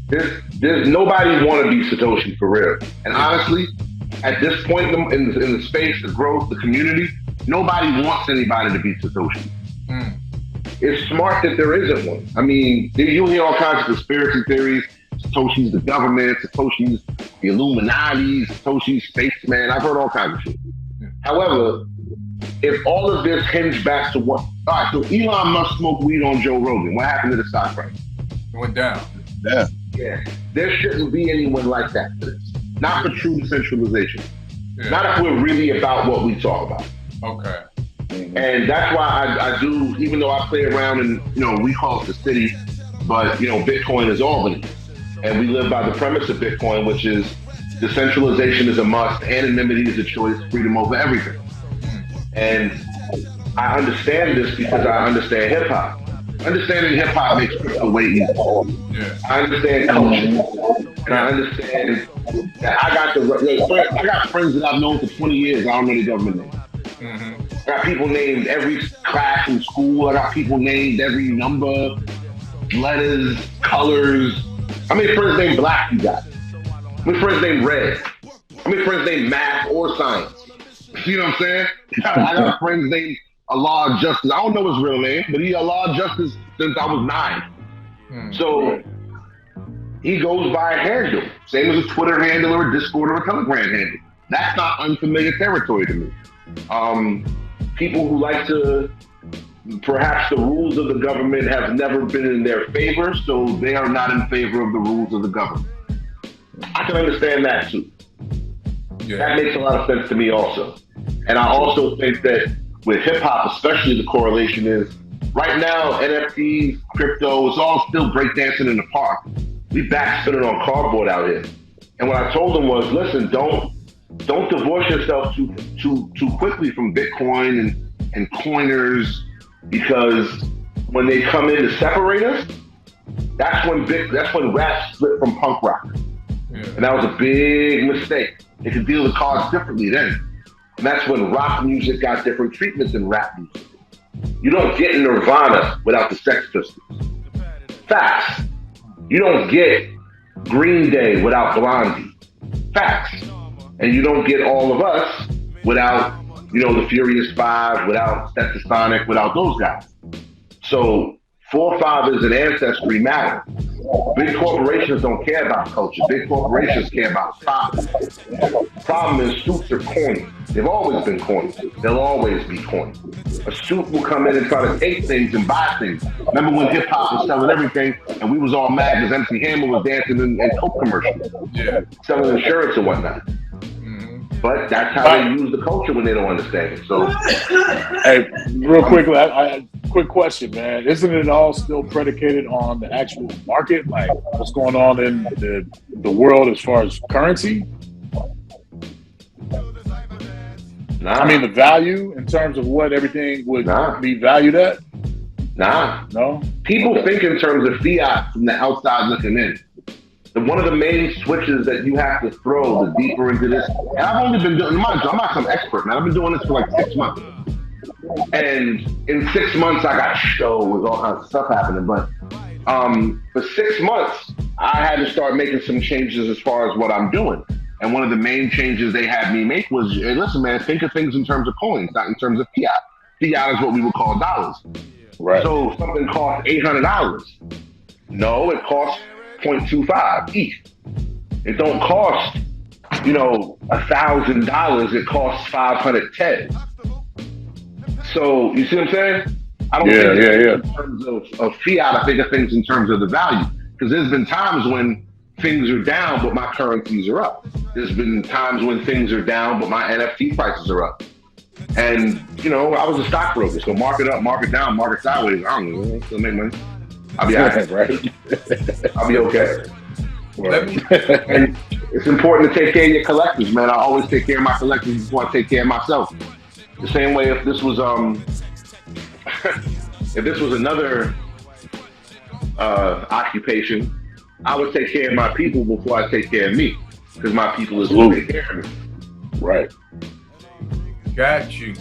Speaker 3: There's nobody want to be Satoshi for real. And honestly, at this point in the space, the growth, the community, nobody wants anybody to be Satoshi. It's smart that there isn't one. I mean, you'll hear all kinds of conspiracy theories. Satoshi's the government, Satoshi's the Illuminati, Satoshi's spaceman. I've heard all kinds of shit. However, if all of this hinged back to what? All right, so Elon Musk smoked weed on Joe Rogan. What happened to the stock price?
Speaker 1: It went down.
Speaker 3: Yeah. There shouldn't be anyone like that for this. Not for true decentralization. Yeah. Not if we're really about what we talk about.
Speaker 1: Okay.
Speaker 3: And that's why I do, even though I play around and, we call it the city, but, Bitcoin is Albany. And we live by the premise of Bitcoin, which is decentralization is a must, anonymity is a choice, freedom over everything. And I understand this because I understand hip hop. Understanding hip hop makes crypto way easier. Yeah. I understand culture. And I understand that I got friends that I've known for 20 years. I don't know the government name. I got people named every class in school. I got people named every number, letters, colors. How many friends named Black you got? How many friends named Red? How many friends named Math or Science? You know what I'm saying? I got friends named Allah Justice. I don't know his real name, but he Allah Justice since I was 9. So he goes by a handle. Same as a Twitter handle or a Discord or a Telegram handle. That's not unfamiliar territory to me. People who like to, perhaps the rules of the government have never been in their favor, so they are not in favor of the rules of the government. I can understand that too. Yeah. That makes a lot of sense to me also. And I also think that with hip hop, especially, the correlation is right now, NFTs, crypto, it's all still breakdancing in the park. We back spinning on cardboard out here. And what I told them was, listen, don't divorce yourself too quickly from Bitcoin and coiners, because when they come in to separate us, that's when rap split from punk rock. Yeah. And that was a big mistake. They could deal the cards differently then. And that's when rock music got different treatment than rap music. You don't get Nirvana without the Sex Pistols. Facts. You don't get Green Day without Blondie. Facts. And you don't get All of Us without, the Furious Five, without Stetsasonic, without those guys. So forefathers and ancestry matter. Big corporations don't care about culture. Big corporations care about profit. Problem is, suits are corny. They've always been corny. They'll always be corny. A suit will come in and try to take things and buy things. Remember when hip hop was selling everything and we was all mad because MC Hammer was dancing in Coke commercials, selling insurance and whatnot. But that's how they use the culture when they don't understand it. So,
Speaker 2: hey, real quickly, quick question, man. Isn't it all still predicated on the actual market? Like, what's going on in the world as far as currency?
Speaker 3: Nah.
Speaker 2: I mean, the value in terms of what everything would be valued at?
Speaker 3: Nah.
Speaker 2: No?
Speaker 3: People think in terms of fiat from the outside looking in. One of the main switches that you have to throw the deeper into this, and I've only been doing, I'm not some expert, man. I've been doing this for like 6 months. And in 6 months, I got show with all kinds of stuff happening. But for 6 months, I had to start making some changes as far as what I'm doing. And one of the main changes they had me make was, hey, listen, man, think of things in terms of coins, not in terms of fiat. Fiat is what we would call dollars.
Speaker 2: Right.
Speaker 3: So something costs $800. No, it costs 0.25 ETH. It don't cost, $1,000. It costs 500 TED. So you see what I'm saying? I don't think in terms of fiat. I think of things in terms of the value. Because there's been times when things are down, but my currencies are up. There's been times when things are down, but my NFT prices are up. And, I was a stockbroker, so market up, market down, market sideways. I don't know. Still make money. I'll be all right. I'll be okay. And it's important to take care of your collectors, man. I always take care of my collectors before I take care of myself. The same way if this was another occupation, I would take care of my people before I take care of me, because my people is who take care of me.
Speaker 2: Right.
Speaker 1: Got you.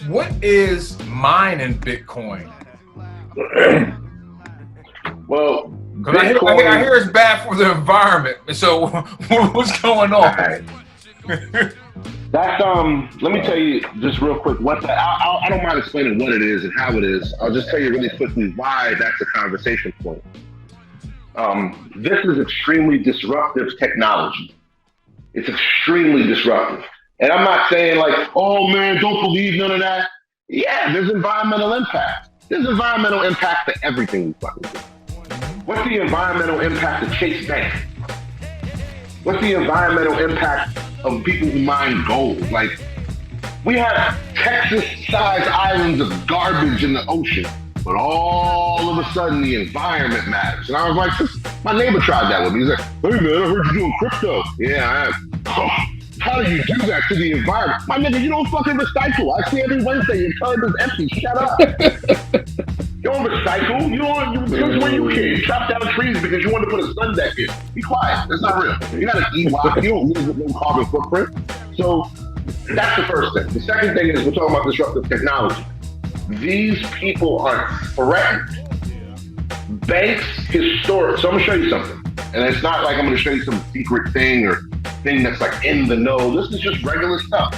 Speaker 1: What is mining Bitcoin?
Speaker 3: Well,
Speaker 1: Bitcoin, I hear it's bad for the environment. So what's going on?
Speaker 3: Right. That's let me tell you just real quick I don't mind explaining what it is and how it is. I'll just tell you really quickly why that's a conversation point. This is extremely disruptive technology. It's extremely disruptive. And I'm not saying like, oh man, don't believe none of that. Yeah, there's environmental impact. There's environmental impact to everything we fucking do. What's the environmental impact of Chase Bank? What's the environmental impact of people who mine gold? Like, we have Texas-sized islands of garbage in the ocean, but all of a sudden the environment matters. And I was like, my neighbor tried that with me. He's like, hey man, I heard you doing crypto. Yeah, I am. Oh, how do you do that to the environment? My nigga, you don't fucking recycle. I see every Wednesday your tub is empty. Shut up. You don't recycle. Since when you can. You chop down trees because you want to put a sun deck in. Be quiet. That's not real. You're not an EY. You don't live with no carbon footprint. So that's the first thing. The second thing is we're talking about disruptive technology. These people are threatened. Banks, historic. So I'm going to show you something. And it's not like I'm going to show you some secret thing or thing that's like in the know. This is just regular stuff.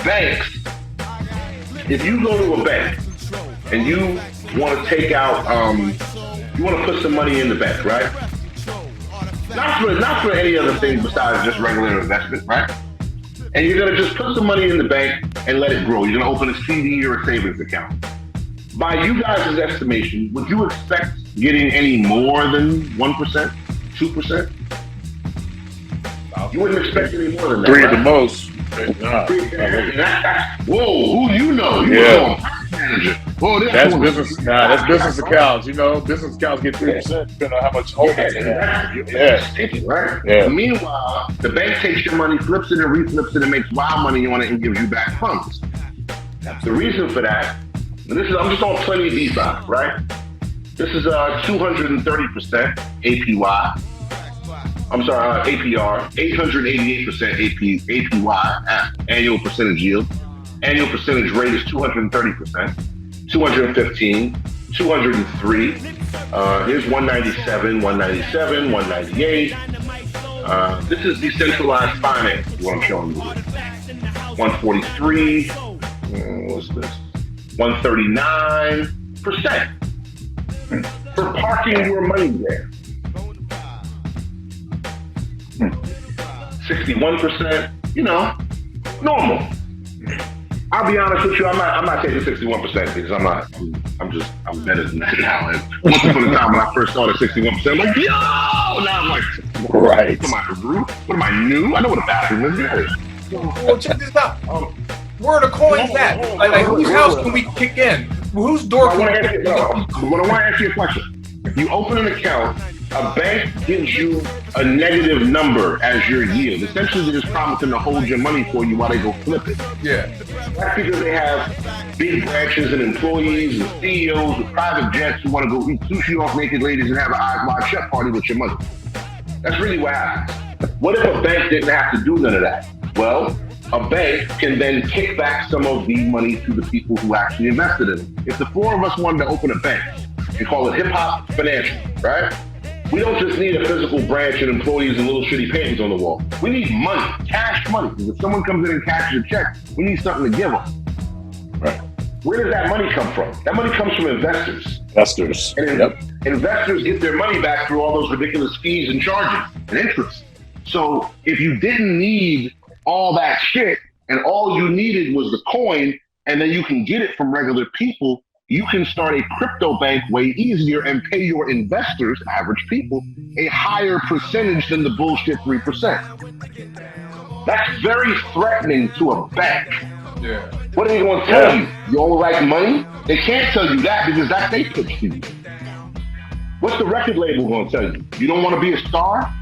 Speaker 3: Banks, if you go to a bank and you want to take out, you want to put some money in the bank, right? Not for any other thing besides just regular investment, right? And you're going to just put some money in the bank and let it grow. You're going to open a CD or a savings account. By you guys' estimation, would you expect getting any more than 1%, 2%? You wouldn't expect any more than that.
Speaker 2: 3
Speaker 3: right?
Speaker 2: at the most.
Speaker 3: Whoa, who you know? You know manager. Whoa,
Speaker 2: that's business. That's business accounts. Business accounts get 3% depending on how much holdings they have.
Speaker 3: Right?
Speaker 2: Yeah.
Speaker 3: Meanwhile, the bank takes your money, flips it and reflips it, and makes wild money on it and gives you back funds. The reason for that, I'm just on plenty DeFi, right? This is 230% APY. I'm sorry, APR, 888% APY, annual percentage yield. Annual percentage rate is 230%, 215, 203. Here's 197, 197, 198. This is decentralized finance, is what I'm showing you. 143, what's this? 139% for parking your money there. 61%, normal. I'll be honest with you, I'm not taking 61% because I'm better than that now. And once upon a time when I first started 61%, I'm like, yo! Now I'm like,
Speaker 2: right.
Speaker 3: What am I new? I know what a bathroom is.
Speaker 1: Well, check this out. Where are the coins at? Like whose house can we kick in? Whose door can we kick in?
Speaker 3: But I want to ask you a question. You open an account, a bank gives you a negative number as your yield. Essentially, they're just promising to hold your money for you while they go flip it.
Speaker 1: Yeah.
Speaker 3: That's because they have big branches and employees and CEOs with private jets who want to go eat sushi off naked ladies and have an eyes wide shut party with your money. That's really what happens. What if a bank didn't have to do none of that? Well, a bank can then kick back some of the money to the people who actually invested in it. If the four of us wanted to open a bank and call it Hip Hop Financial, right? We don't just need a physical branch and employees and little shitty paintings on the wall. We need money, cash money. Because if someone comes in and cashes a check, we need something to give them.
Speaker 2: Right.
Speaker 3: Where does that money come from? That money comes from investors. And investors get their money back through all those ridiculous fees and charges and interest. So if you didn't need all that shit and all you needed was the coin and then you can get it from regular people, you can start a crypto bank way easier and pay your investors, average people, a higher percentage than the bullshit 3%. That's very threatening to a bank.
Speaker 1: Yeah.
Speaker 3: What are they going to tell you? You don't like money? They can't tell you that because that's they pitch to you. What's the record label going to tell you? You don't want to be a star?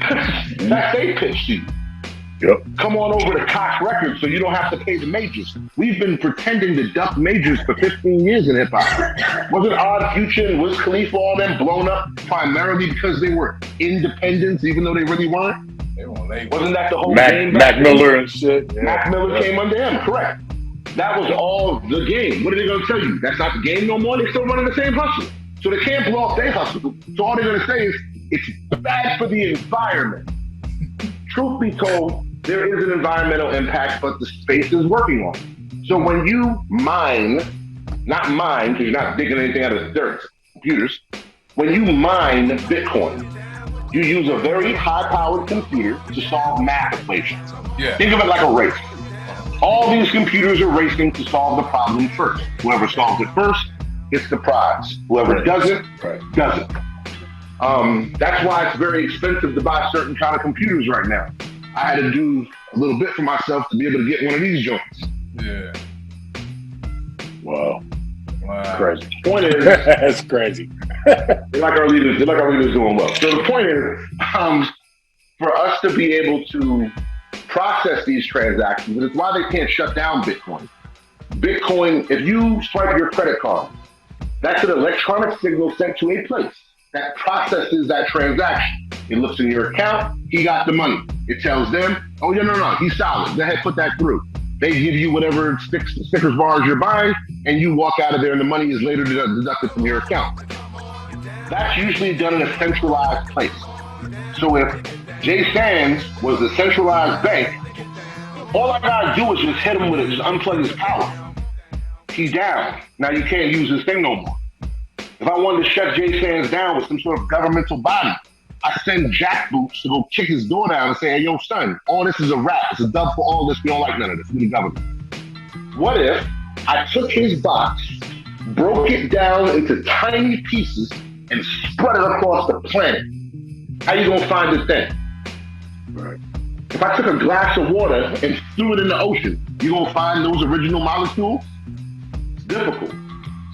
Speaker 3: That's they pitch to you.
Speaker 2: Yep.
Speaker 3: Come on over to Koch Records so you don't have to pay the majors. We've been pretending to duck majors for 15 years in hip hop. Wasn't Odd Future and Wiz Khalifa all them blown up primarily because they were independents even though they really weren't? Wasn't that the whole game?
Speaker 2: Mac Miller and shit.
Speaker 3: Yeah. Mac Miller came under him, correct. That was all the game. What are they going to tell you? That's not the game no more? They're still running the same hustle. So they can't blow off their hustle. So all they're going to say is, it's bad for the environment. Truth be told, there is an environmental impact, but the space is working on it. So when you mine, not mine, because you're not digging anything out of the dirt, computers, when you mine Bitcoin, you use a very high-powered computer to solve math equations.
Speaker 1: Yeah.
Speaker 3: Think of it like a race. All these computers are racing to solve the problem first. Whoever solves it first gets the prize. Whoever doesn't, doesn't. That's why it's very expensive to buy certain kind of computers right now. I had to do a little bit for myself to be able to get one of these joints.
Speaker 1: Yeah.
Speaker 2: Wow.
Speaker 3: Crazy. Point is,
Speaker 2: that's crazy.
Speaker 3: they like our leaders doing well. So the point is, for us to be able to process these transactions, and it's why they can't shut down Bitcoin. Bitcoin, if you swipe your credit card, that's an electronic signal sent to a place that processes that transaction. It looks in your account, he got the money. It tells them, oh, yeah, no, he's solid. Go ahead, put that through. They give you whatever Snickers bars you're buying, and you walk out of there, and the money is later deducted from your account. That's usually done in a centralized place. So if Jay Sands was a centralized bank, all I gotta do is just hit him with it, just unplug his power. He's down. Now you can't use this thing no more. If I wanted to shut Jay Sands down with some sort of governmental body, I send jackboots to go kick his door down and say, hey, yo, son, all this is a wrap. It's a dub for all this. We don't like none of this. We're the government. What if I took his box, broke it down into tiny pieces, and spread it across the planet? How you gonna find this thing? Right. If I took a glass of water and threw it in the ocean, you gonna find those original molecules? It's difficult.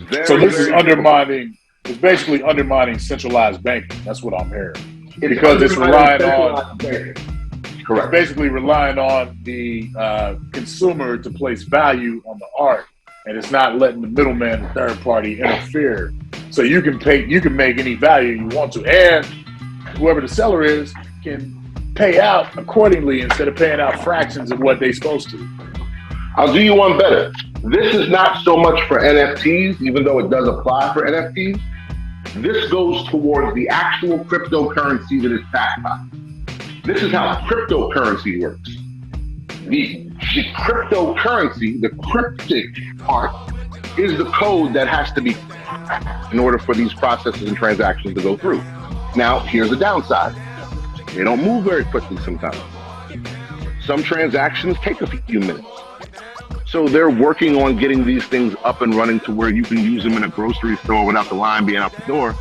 Speaker 3: It's very,
Speaker 2: so this is
Speaker 3: difficult.
Speaker 2: undermining. It's basically undermining centralized banking. That's what I'm hearing. Because it's relying on.
Speaker 3: Correct.
Speaker 2: It's basically relying on the consumer to place value on the art, and it's not letting the middleman, the third party, interfere. So you can make any value you want to, and whoever the seller is can pay out accordingly instead of paying out fractions of what they're supposed to.
Speaker 3: I'll do you one better. This is not so much for NFTs, even though it does apply for NFTs. This goes towards the actual cryptocurrency that is backed by. This is how cryptocurrency works. The cryptocurrency, the cryptic part, is the code that has to be in order for these processes and transactions to go through. Now, here's the downside. They don't move very quickly sometimes. Some transactions take a few minutes. So they're working on getting these things up and running to where you can use them in a grocery store without the line being out the door.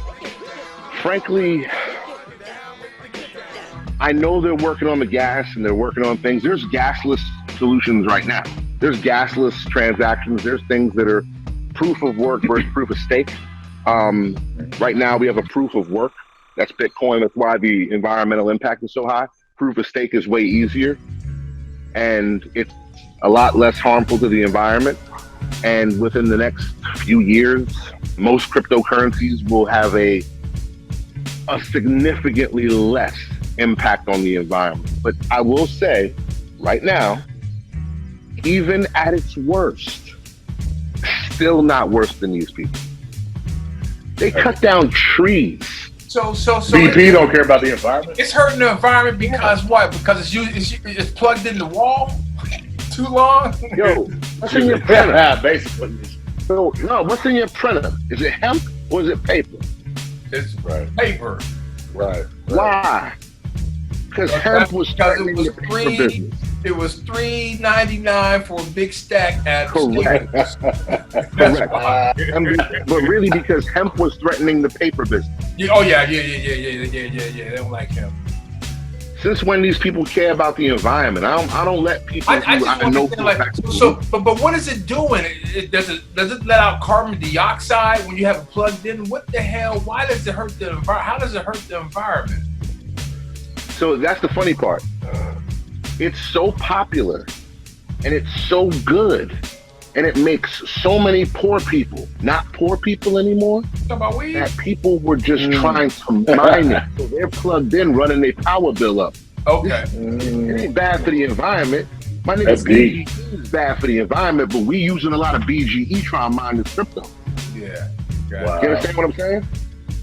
Speaker 3: Frankly, I know they're working on the gas and they're working on things. There's gasless solutions right now. There's gasless transactions. There's things that are proof of work versus proof of stake. Right now we have a proof of work. That's Bitcoin. That's why the environmental impact is so high. Proof of stake is way easier. And it's a lot less harmful to the environment. And within the next few years, most cryptocurrencies will have a significantly less impact on the environment. But I will say, right now, even at its worst, still not worse than these people. They cut down trees.
Speaker 1: So
Speaker 2: BP don't care about the environment.
Speaker 1: It's hurting the environment because what? Because it's plugged in the wall too long.
Speaker 3: Yo, what's in your printer?
Speaker 2: Basically.
Speaker 3: So, no, what's in your printer? Is it hemp or is it paper?
Speaker 1: It's
Speaker 2: Right.
Speaker 1: paper.
Speaker 2: Right.
Speaker 3: Why? Because hemp was
Speaker 1: because it was
Speaker 3: the paper business.
Speaker 1: It was $3.99 for a big stack at
Speaker 3: Correct.
Speaker 1: Correct.
Speaker 3: But really, because hemp was threatening the paper business.
Speaker 1: Oh yeah. They don't like him.
Speaker 3: Since when these people care about the environment? I don't let people.
Speaker 1: I just want to like but what is it doing? Does it let out carbon dioxide when you have it plugged in? What the hell? Why does it hurt the environment? How does it hurt the environment?
Speaker 3: So that's the funny part. It's so popular and it's so good, and it makes so many poor people not poor people anymore.
Speaker 1: Talk about weed?
Speaker 3: That people were just trying to mine it, so they're plugged in, running their power bill up.
Speaker 1: Okay.
Speaker 3: It ain't bad for the environment. My nigga, BGE is bad for the environment, but we using a lot of BGE trying to mine this crypto.
Speaker 1: Yeah.
Speaker 2: Wow.
Speaker 3: You understand what I'm saying?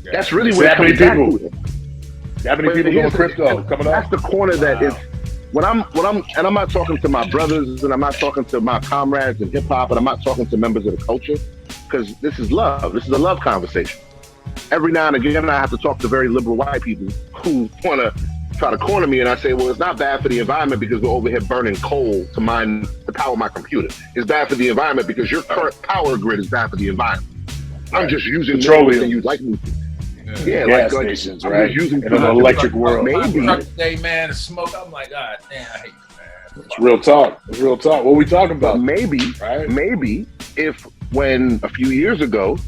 Speaker 1: Yeah.
Speaker 3: That's really what it comes back to.
Speaker 2: How many people doing crypto coming up?
Speaker 3: That's the corner that is. When I'm, and I'm not talking to my brothers, and I'm not talking to my comrades in hip hop, and I'm not talking to members of the culture, because this is love. This is a love conversation. Every now and again, I have to talk to very liberal white people who want to try to corner me, and I say, well, it's not bad for the environment because we're over here burning coal to power my computer. It's bad for the environment because your current power grid is bad for the environment. I'm just using
Speaker 2: petroleum
Speaker 3: than you'd like me to. Yeah,
Speaker 2: gas
Speaker 3: like
Speaker 2: stations,
Speaker 3: I'm
Speaker 2: right?
Speaker 3: just using
Speaker 2: In an electric world.
Speaker 3: Maybe.
Speaker 1: Today, man, the smoke. I'm like, God damn, I hate you, man.
Speaker 2: It's real talk. It's real talk. What we talking about?
Speaker 3: Maybe,
Speaker 2: right?
Speaker 3: Maybe if when a few years ago,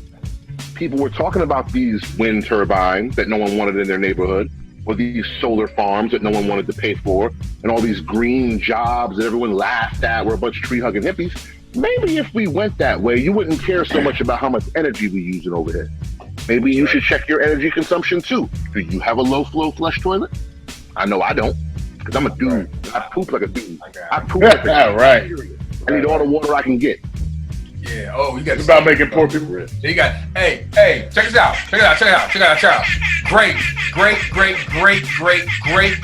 Speaker 3: people were talking about these wind turbines that no one wanted in their neighborhood, or these solar farms that no one wanted to pay for, and all these green jobs that everyone laughed at were a bunch of tree-hugging hippies, maybe if we went that way, you wouldn't care so much about how much energy we're using over here. Maybe you should check your energy consumption too. Do you have a low-flow flush toilet? I know I don't, because I'm a dude. I poop like a dude. I poop like a dude.
Speaker 2: Right.
Speaker 3: I need all the water I can get.
Speaker 1: Yeah. Oh, you got.
Speaker 2: It's about making poor people rich.
Speaker 1: You got. Hey, check this out. Check it out.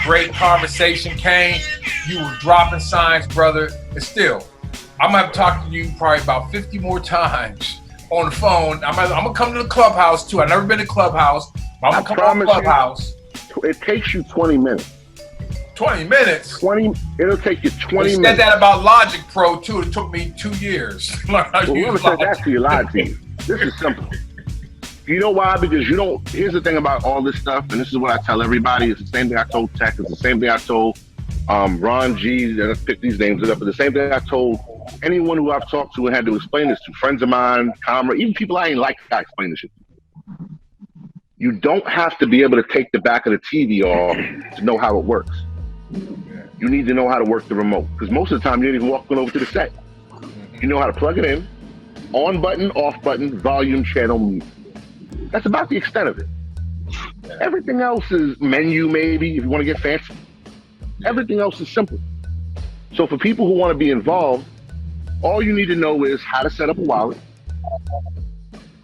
Speaker 1: Great conversation, Kane. You were dropping signs, brother. And still, I'm gonna have to talk to you probably about 50 more times on the phone. I'm gonna come to the clubhouse too. I've never been to clubhouse. But I'm gonna come to the clubhouse.
Speaker 3: It takes you 20 minutes.
Speaker 1: 20 minutes?
Speaker 3: It'll take you 20 minutes.
Speaker 1: You said that about Logic Pro too. It took me 2 years.
Speaker 3: Well, whoever said that to you lied to you. This is simple. You know why? Because you don't. Here's the thing about all this stuff, and this is what I tell everybody. It's the same thing I told Tech. It's the same thing I told Ron G. And I picked these names up. But the same thing I told anyone who I've talked to and had to explain this to, friends of mine, comrades, even people I ain't like, I explain this shit to. You don't have to be able to take the back of the TV off to know how it works. You need to know how to work the remote, because most of the time you ain't even walking over to the set. You know how to plug it in, on button, off button, volume, channel, mute. That's about the extent of it. Everything else is menu, maybe, if you want to get fancy. Everything else is simple. So for people who want to be involved, all you need to know is how to set up a wallet,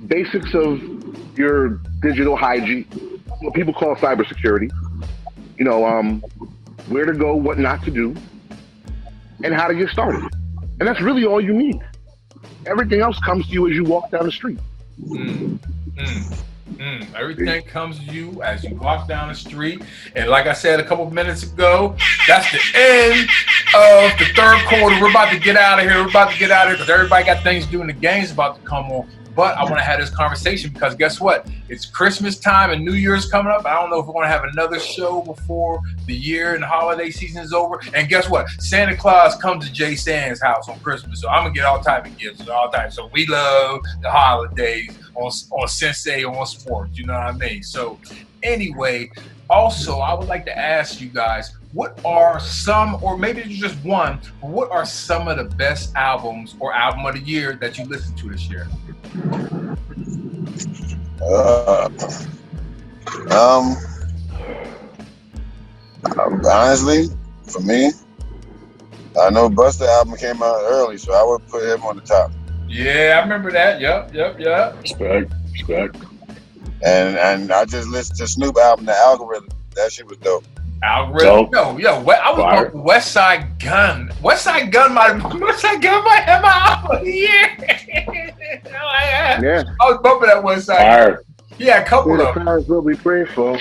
Speaker 3: basics of your digital hygiene, what people call cybersecurity, where to go, what not to do, and how to get started. And that's really all you need. Everything else comes to you as you walk down the street.
Speaker 1: Everything comes to you as you walk down the street. And like I said a couple of minutes ago, that's the end of the third quarter. We're about to get out of here. Because everybody got things to do and the game's about to come on. But I want to have this conversation because guess what? It's Christmas time and New Year's coming up. I don't know if we're going to have another show before the year and the holiday season is over. And guess what? Santa Claus comes to Jay Sand's house on Christmas. So I'm going to get all type of gifts and all types. So we love the holidays on Sensei, on sports. You know what I mean? So anyway, also, I would like to ask you guys, what are some, or maybe it's just one, but what are some of the best albums or album of the year that you listened to this year?
Speaker 4: Honestly, for me, I know Busta album came out early, so I would put him on the top.
Speaker 1: Yeah, I remember that. Yep.
Speaker 2: Respect.
Speaker 4: And I just listened to Snoop album, The Algorithm. That shit was dope.
Speaker 1: Algorithm. Yo, I was going for West Side Gun. West Side Gun might have my album of the year.
Speaker 3: Yeah.
Speaker 1: I was bumping that West Side Gun. Yeah, a couple of them.
Speaker 3: That's what we pray for.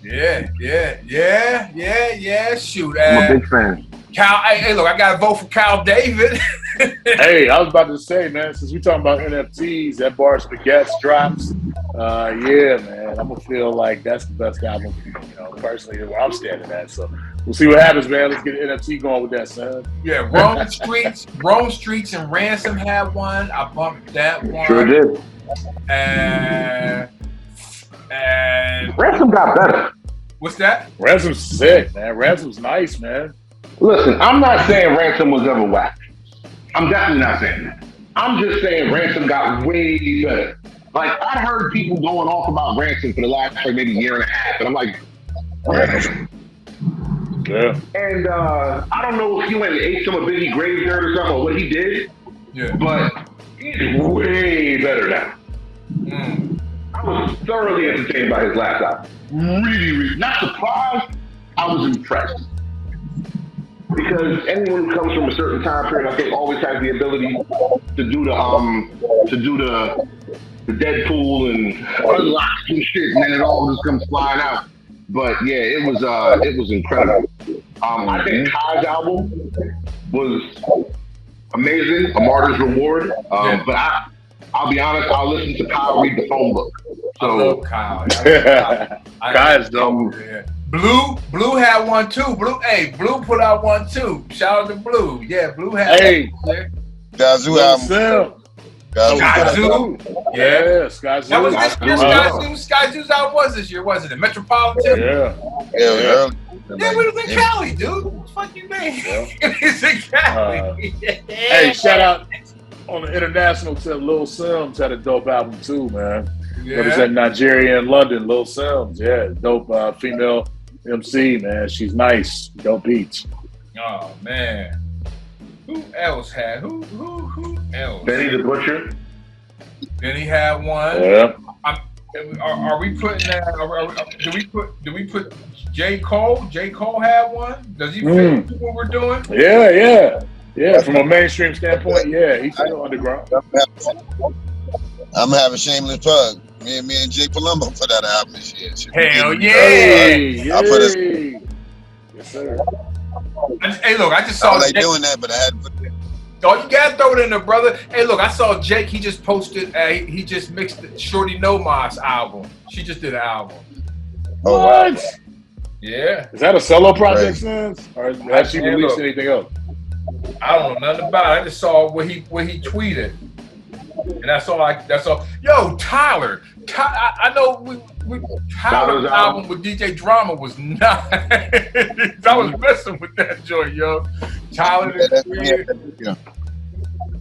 Speaker 1: Yeah. Shoot.
Speaker 3: I'm a big fan.
Speaker 1: Kyle, hey, look, I got to vote for Kyle David.
Speaker 2: Hey, I was about to say, man, since we talking about NFTs, that bar Spaghetti drops. Yeah, man, I'm gonna feel like that's the best album, personally, where I'm standing at. So we'll see what happens, man. Let's get the NFT going with that, son.
Speaker 1: Yeah, Rome Streets and Ransom had one. I bumped that one.
Speaker 3: Sure did.
Speaker 1: And
Speaker 3: Ransom got better.
Speaker 1: what's that?
Speaker 2: Ransom's sick, man. Ransom's nice, man.
Speaker 3: Listen, I'm not saying Ransom was ever whack. I'm definitely not saying that. I'm just saying Ransom got way better. Like, I heard people going off about Ransom for the last maybe year and a half, and I'm like, Ransom.
Speaker 2: Yeah.
Speaker 3: And I don't know if he went and ate some of Biggie graveyard or something, or what he did.
Speaker 1: Yeah.
Speaker 3: But he's way better now. I was thoroughly entertained by his last album. Really, not surprised. I was impressed. Because anyone who comes from a certain time period, I think, always has the ability to do the Deadpool and unlock some shit, and then it all just comes flying out. But yeah, it was incredible. I think Kai's album was amazing, A Martyr's Reward. But I'll be honest, I'll listen to Kyle read the phone book. So,
Speaker 1: I love Kyle.
Speaker 2: Kai's dope.
Speaker 1: Yeah. Blue had one too. Blue put out one too. Shout out to Blue. Yeah, Blue had one.
Speaker 4: Gazoo album.
Speaker 1: Skyzoo.
Speaker 2: Yeah, Skyzoo.
Speaker 1: That was this year. Skyzoo's album was this year, wasn't it? Metropolitan?
Speaker 2: Yeah.
Speaker 4: Yeah.
Speaker 1: Yeah, we was in Cali, dude. What the fuck you mean? It's in Cali.
Speaker 2: Hey, shout out on the international to Lil Sims had a dope album too, man.
Speaker 1: Yeah.
Speaker 2: Represent Nigeria and London, Lil Sims. Yeah, dope female MC, man. She's nice. Dope beats.
Speaker 1: Oh man. Who else had? Who else?
Speaker 3: Benny the Butcher.
Speaker 1: Benny had one.
Speaker 2: Yeah.
Speaker 1: Are we putting that? Do we put J. Cole? J. Cole had one. Does he fit what we're doing?
Speaker 2: Yeah. From a mainstream standpoint, yeah, he's still underground.
Speaker 4: I'm gonna have a shameless plug. Me and Jay Palumbo for that album this year.
Speaker 1: Hell yeah!
Speaker 2: Hey,
Speaker 4: I put it.
Speaker 2: Yes, sir.
Speaker 1: Hey, look, I just saw.
Speaker 4: I like doing that, but I had to put it.
Speaker 1: Oh, you gotta throw it in there, brother. Hey, look, I saw Jake. He just posted. He just mixed Shorty No Mas album. She just did an album.
Speaker 4: Oh,
Speaker 2: what?
Speaker 4: wow.
Speaker 1: Yeah.
Speaker 2: Is that a solo project, Sins? Or has she released anything else?
Speaker 1: I don't know nothing about it. I just saw what he tweeted, and that's all. Yo, Tyler. I know Tyler's album with DJ Drama was not. I was messing with that joint, yo. Tyler the creator.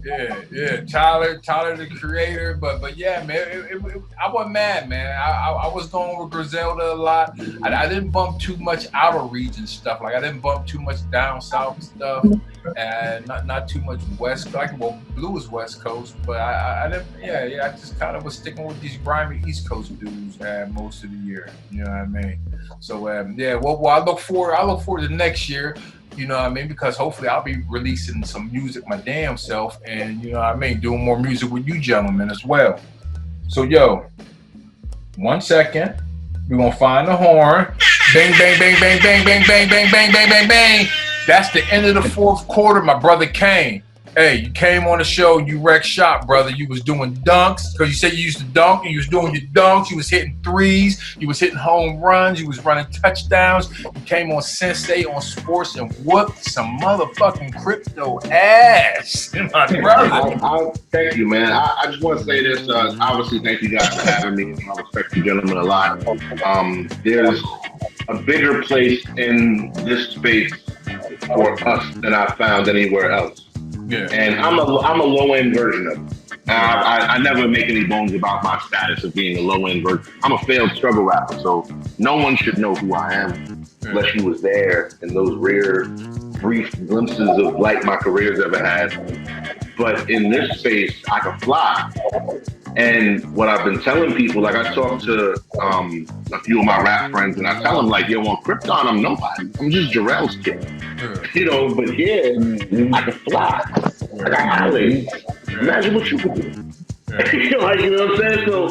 Speaker 1: Yeah. Tyler the creator. But yeah, man, I wasn't mad, man. I was going with Griselda a lot. I didn't bump too much outer region stuff. Like I didn't bump too much down south stuff, and not too much west. Like Blue was West Coast, but I didn't. Yeah. I just kind of was sticking with these grimy East Coast dudes most of the year. You know what I mean? So yeah. Well, I look forward to next year. You know what I mean? Because hopefully I'll be releasing some music my damn self, and you know what I mean, doing more music with you gentlemen as well. So yo, 1 second. We're gonna find the horn. Bang, bang, bang, bang, bang, bang, bang, bang, bang, bang, bang, bang. That's the end of the fourth quarter, my brother Kane. Hey, you came on the show, you wrecked shop, brother. You was doing dunks, because you said you used to dunk, and you was doing your dunks, you was hitting threes, you was hitting home runs, you was running touchdowns. You came on Sensei on sports and whooped some motherfucking crypto ass. My brother.
Speaker 3: Thank you, man. I just want to say this. Obviously, thank you guys for having me. I respect you gentlemen a lot. There's a bigger place in this space for us than I found anywhere else.
Speaker 1: Yeah.
Speaker 3: And I'm a low end version of it. I never make any bones about my status of being a low end version. I'm a failed struggle rapper, so no one should know who I am unless you was there in those rare brief glimpses of light my career's ever had. But in this space, I can fly. And what I've been telling people, like I talk to a few of my rap friends, and I tell them, like, yo, on Krypton, I'm nobody. I'm just Jarrell's kid. You know, but here, I can fly. I got eyelids. Imagine what you could do. Like, you know what I'm saying? So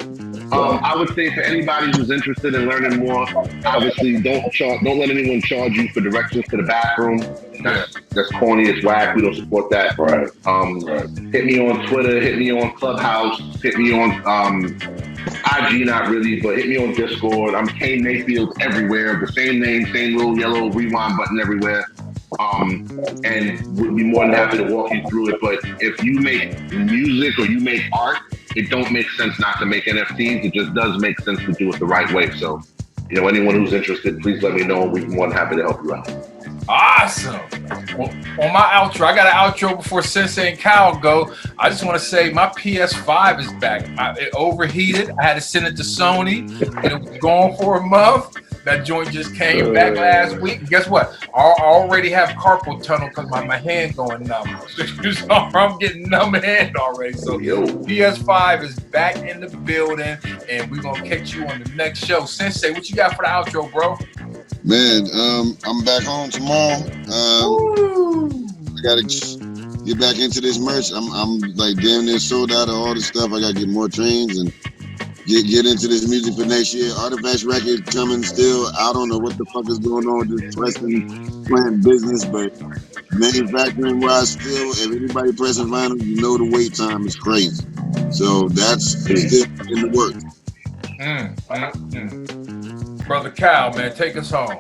Speaker 3: I would say for anybody who's interested in learning more, obviously don't let anyone charge you for directions to the bathroom. That's corny, it's whack, we don't support that.
Speaker 2: Right.
Speaker 3: Hit me on Twitter, hit me on Clubhouse, hit me on IG, not really, but hit me on Discord. I'm Kane Mayfield everywhere, the same name, same little yellow rewind button everywhere. And would be more than happy to walk you through it. But if you make music or you make art, it don't make sense not to make NFTs. It just does make sense to do it the right way. So, you know, anyone who's interested, please let me know. We'd be more than happy to help you out.
Speaker 1: Awesome. Well, on my outro, I got an outro before Sensei and Kyle go. I just want to say my PS5 is back. It overheated. I had to send it to Sony, and it was gone for a month. That joint just came back last week. And guess what? I already have carpal tunnel because my hand going numb. So I'm getting numb hand already. So PS5 is back in the building, and we're going to catch you on the next show. Sensei, what you got for the outro, bro?
Speaker 4: Man, I'm back home tomorrow. I gotta get back into this merch. I'm like damn near sold out of all the stuff. I gotta get more trains and get into this music for next year. Artifacts record coming still. I don't know what the fuck is going on with this pressing plant business, but manufacturing wise still, if anybody pressing vinyl, you know the wait time is crazy. So that's still in the works.
Speaker 1: Brother Kyle, man, take us home.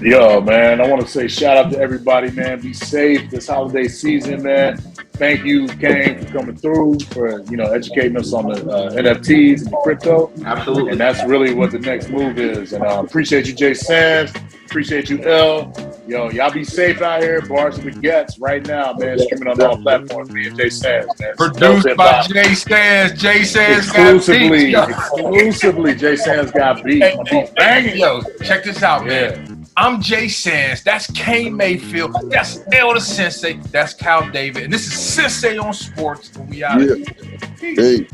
Speaker 2: Yo, man, I want to say shout out to everybody, man. Be safe this holiday season, man. Thank you, Kane, for coming through, for, you know, educating us on the NFTs and the crypto.
Speaker 3: Absolutely.
Speaker 2: And that's really what the next move is. And appreciate you, Jay Sands. Appreciate you, L. Yo, y'all be safe out here. Bars and Baguettes right now, man. Streaming on all platforms. Me and Jay Sands, man.
Speaker 1: Produced by Jay Sands. Jay Sands
Speaker 2: exclusively,
Speaker 1: got beats.
Speaker 2: exclusively, Jay Sands got beat.
Speaker 1: Banging. Yo, check this out, man. I'm Jay Sands. That's Kane Mayfield. That's L the Sensei. That's Kyle David. And this is Sensei on Sports. And we out of here.
Speaker 4: Hey.